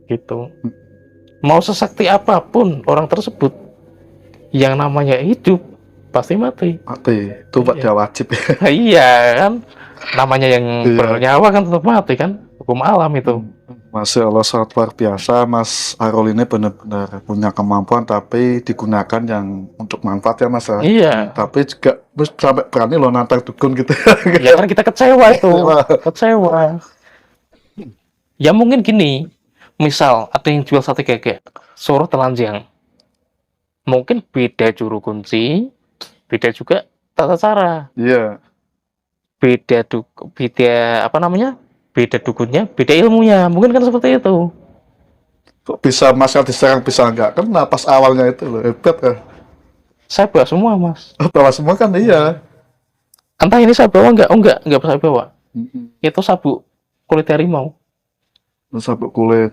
Gitu. Mau sesakti apapun orang tersebut, yang namanya hidup pasti mati. Mati, itu dia wajib ya. Iya kan, namanya yang bernyawa kan tetap mati kan, hukum alam itu. Masya Allah, sangat luar biasa. Mas Arul ini benar-benar punya kemampuan, tapi digunakan yang untuk manfaat ya Mas. Iya. Tapi juga sampai berani lo nantang dukun gitu. Ya kan kita kecewa itu, kecewa. Ya mungkin gini, misal ada yang jual sate gege, suruh telanjang. Mungkin beda juru kunci, beda juga tata cara. Iya. Beda apa namanya? Beda dukunnya, beda ilmunya, mungkin kan seperti itu. Kok bisa Mas diserang, bisa enggak? Kan pas awalnya itu loh, hebat ya. Saya bawa semua Mas. Bawa semua kan, iya. Entah ini saya bawa enggak saya bawa. Itu sabuk kulit harimau. Sabuk kulit.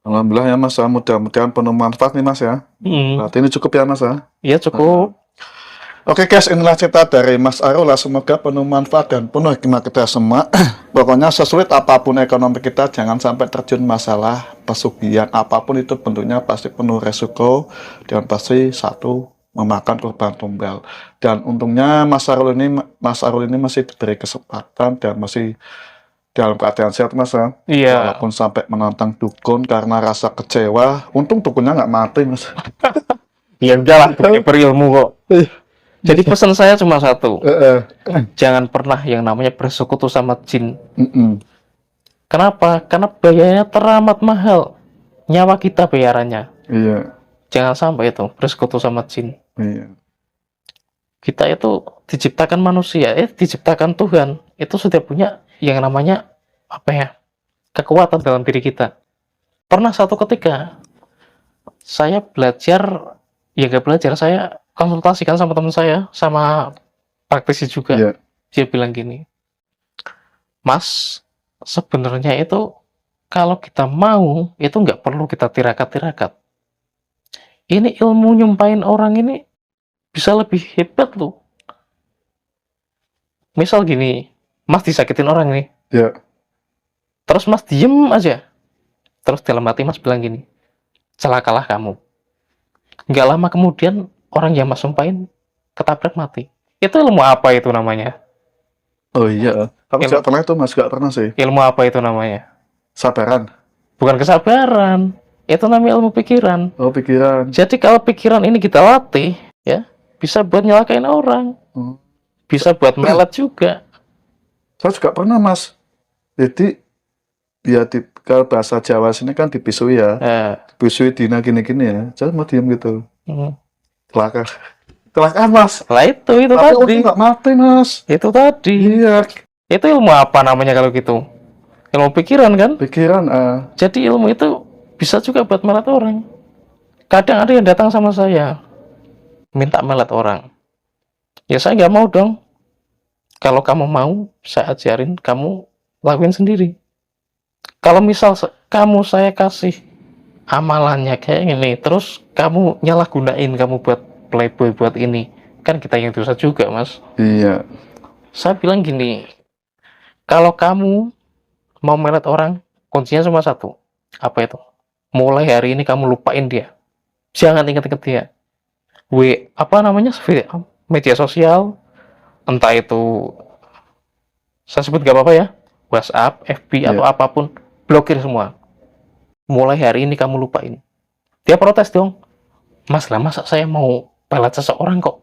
Alhamdulillah ya Mas, mudah-mudahan penuh manfaat nih Mas ya. Berarti ini cukup ya Mas ya? Iya cukup. Oke guys, inilah cerita dari Mas Arul. Semoga penuh manfaat dan penuh hikmah kita semua. Pokoknya sesulit apapun ekonomi kita, jangan sampai terjun masalah pesugihan. Apapun itu bentuknya pasti penuh resiko dan pasti satu memakan korban tumbal. Dan untungnya Mas Arul ini masih diberi kesempatan dan masih dalam keadaan sehat Mas ya. Iya. Walaupun sampai menantang dukun karena rasa kecewa, untung dukunnya nggak mati Mas. Ya udahlah, berilmu kok. Jadi pesan saya cuma satu, jangan pernah yang namanya bersekutu sama jin. Kenapa? Karena biayanya teramat mahal, nyawa kita bayarannya. Iya. Jangan sampai itu bersekutu sama jin. Iya. Kita itu diciptakan manusia, diciptakan Tuhan, itu sudah punya yang namanya apa ya? Kekuatan dalam diri kita. Pernah satu ketika saya belajar, ya nggak belajar, saya konsultasikan sama teman saya, sama praktisi juga. Yeah. Dia bilang gini, Mas, sebenarnya itu kalau kita mau, itu nggak perlu kita tirakat-tirakat. Ini ilmu nyumpain orang ini bisa lebih hebat loh. Misal gini, Mas disakitin orang nih. Yeah. Terus Mas diem aja. Terus dalam hati Mas bilang gini, celakalah kamu. Nggak lama kemudian orang yang Mas sumpahin ketabrak mati. Itu ilmu apa itu namanya? Oh iya, aku nggak pernah itu Mas, nggak pernah sih. Ilmu apa itu namanya? Sabaran. Bukan kesabaran, itu namanya ilmu pikiran. Oh pikiran. Jadi kalau pikiran ini kita latih, ya bisa buat nyelakain orang, bisa buat melet juga. Saya juga pernah Mas. Jadi ya kalau bahasa Jawa sini kan dibisui ya, dibisui dina gini-gini ya. Saya mau diem gitu. Kecelakaan Mas. Lah itu tapi tadi. Nggak mati Mas. Itu tadi. Iya. Itu ilmu apa namanya kalau gitu? Ilmu pikiran kan? Pikiran. Jadi ilmu itu bisa juga buat melet orang. Kadang ada yang datang sama saya, minta melet orang. Ya saya nggak mau dong. Kalau kamu mau, saya ajarin, kamu lakuin sendiri. Kalau misal kamu saya kasih amalannya kayak gini, terus kamu nyalahgunain, kamu buat playboy buat ini, kan kita yang dosa juga Mas. Iya. Saya bilang gini, kalau kamu mau melet orang, kuncinya cuma satu. Apa itu? Mulai hari ini kamu lupain dia, jangan ingat-ingat dia. Apa namanya, media sosial, entah itu saya sebut gak apa-apa ya, WhatsApp, FB atau apapun, blokir semua. Mulai hari ini kamu lupain. Dia protes dong, Mas lah masa saya mau pelet seseorang kok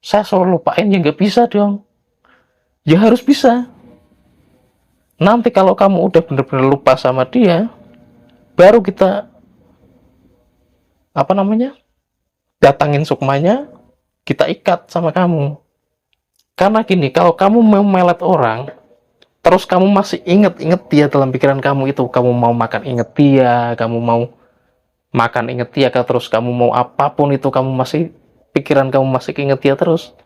saya selalu lupain? Ya nggak bisa dong, ya harus bisa. Nanti kalau kamu udah bener-bener lupa sama dia, baru kita apa namanya, datangin sukmanya, kita ikat sama kamu. Karena gini, kalau kamu mau melet orang, terus kamu masih inget dia dalam pikiran kamu itu, kamu mau makan inget dia, kamu mau makan inget dia, terus kamu mau apapun itu, kamu masih, pikiran kamu masih inget dia terus,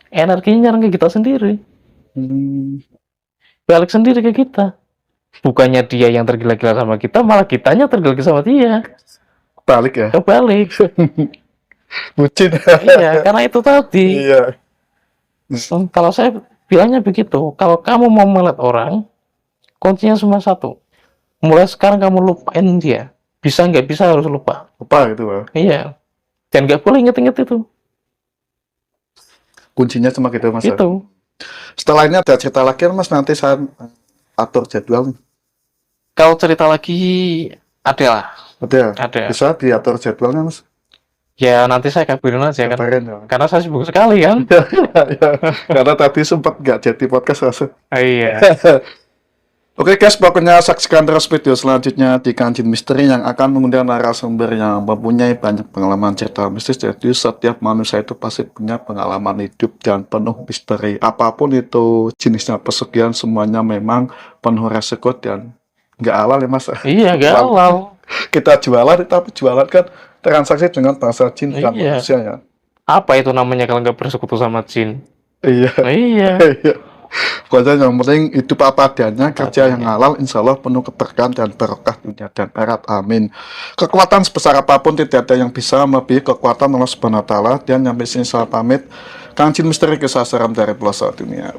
energinya nyerang ke kita sendiri. Balik sendiri ke kita. Bukannya dia yang tergila-gila sama kita, malah kitanya tergila-gila sama dia. Balik ya? Kebalik. Bucin. Iya, karena itu tadi. Iya. Kalau saya bilangnya begitu, kalau kamu mau melihat orang, kuncinya cuma satu. Mulai sekarang kamu lupain dia. Bisa nggak bisa harus lupa. Lupa gitu, Pak. Iya. Dan nggak boleh inget-inget itu. Kuncinya cuma gitu, Mas. Itu. Setelah ini ada cerita lagi, Mas, nanti saya atur jadwal. Kalau cerita lagi, ada lah. Ada. Bisa diatur jadwalnya, Mas? Ya, nanti saya kabarin aja kan. Ya. Karena saya sibuk sekali kan. Ya. Karena tadi sempat nggak jadi podcast, Mas. Iya. Oke guys, pokoknya saksikan terus video selanjutnya di Kancin Misteri yang akan mengundang narasumber yang mempunyai banyak pengalaman cerita mistis. Jadi setiap manusia itu pasti punya pengalaman hidup dan penuh misteri. Apapun itu jenisnya pesugihan, semuanya memang penuh resiko dan nggak halal ya, Mas. Iya, nggak halal. Kita jualan, tapi jualan kan transaksi dengan bangsa jin dan manusia ya. Apa itu namanya kalau nggak bersekutu sama jin? Iya. Iya. Pokoknya yang penting hidup apa adanya, kerja yang halal, insya Allah penuh keberkahan dan berkah dunia dan akhirat. Amin. Kekuatan sebesar apapun tidak ada yang bisa melebihi kekuatan Allah Subhanahu wa Ta'ala. Dan yang bisa saya pamit, Kancin Misteri Kisah Seram dari pelosok dunia.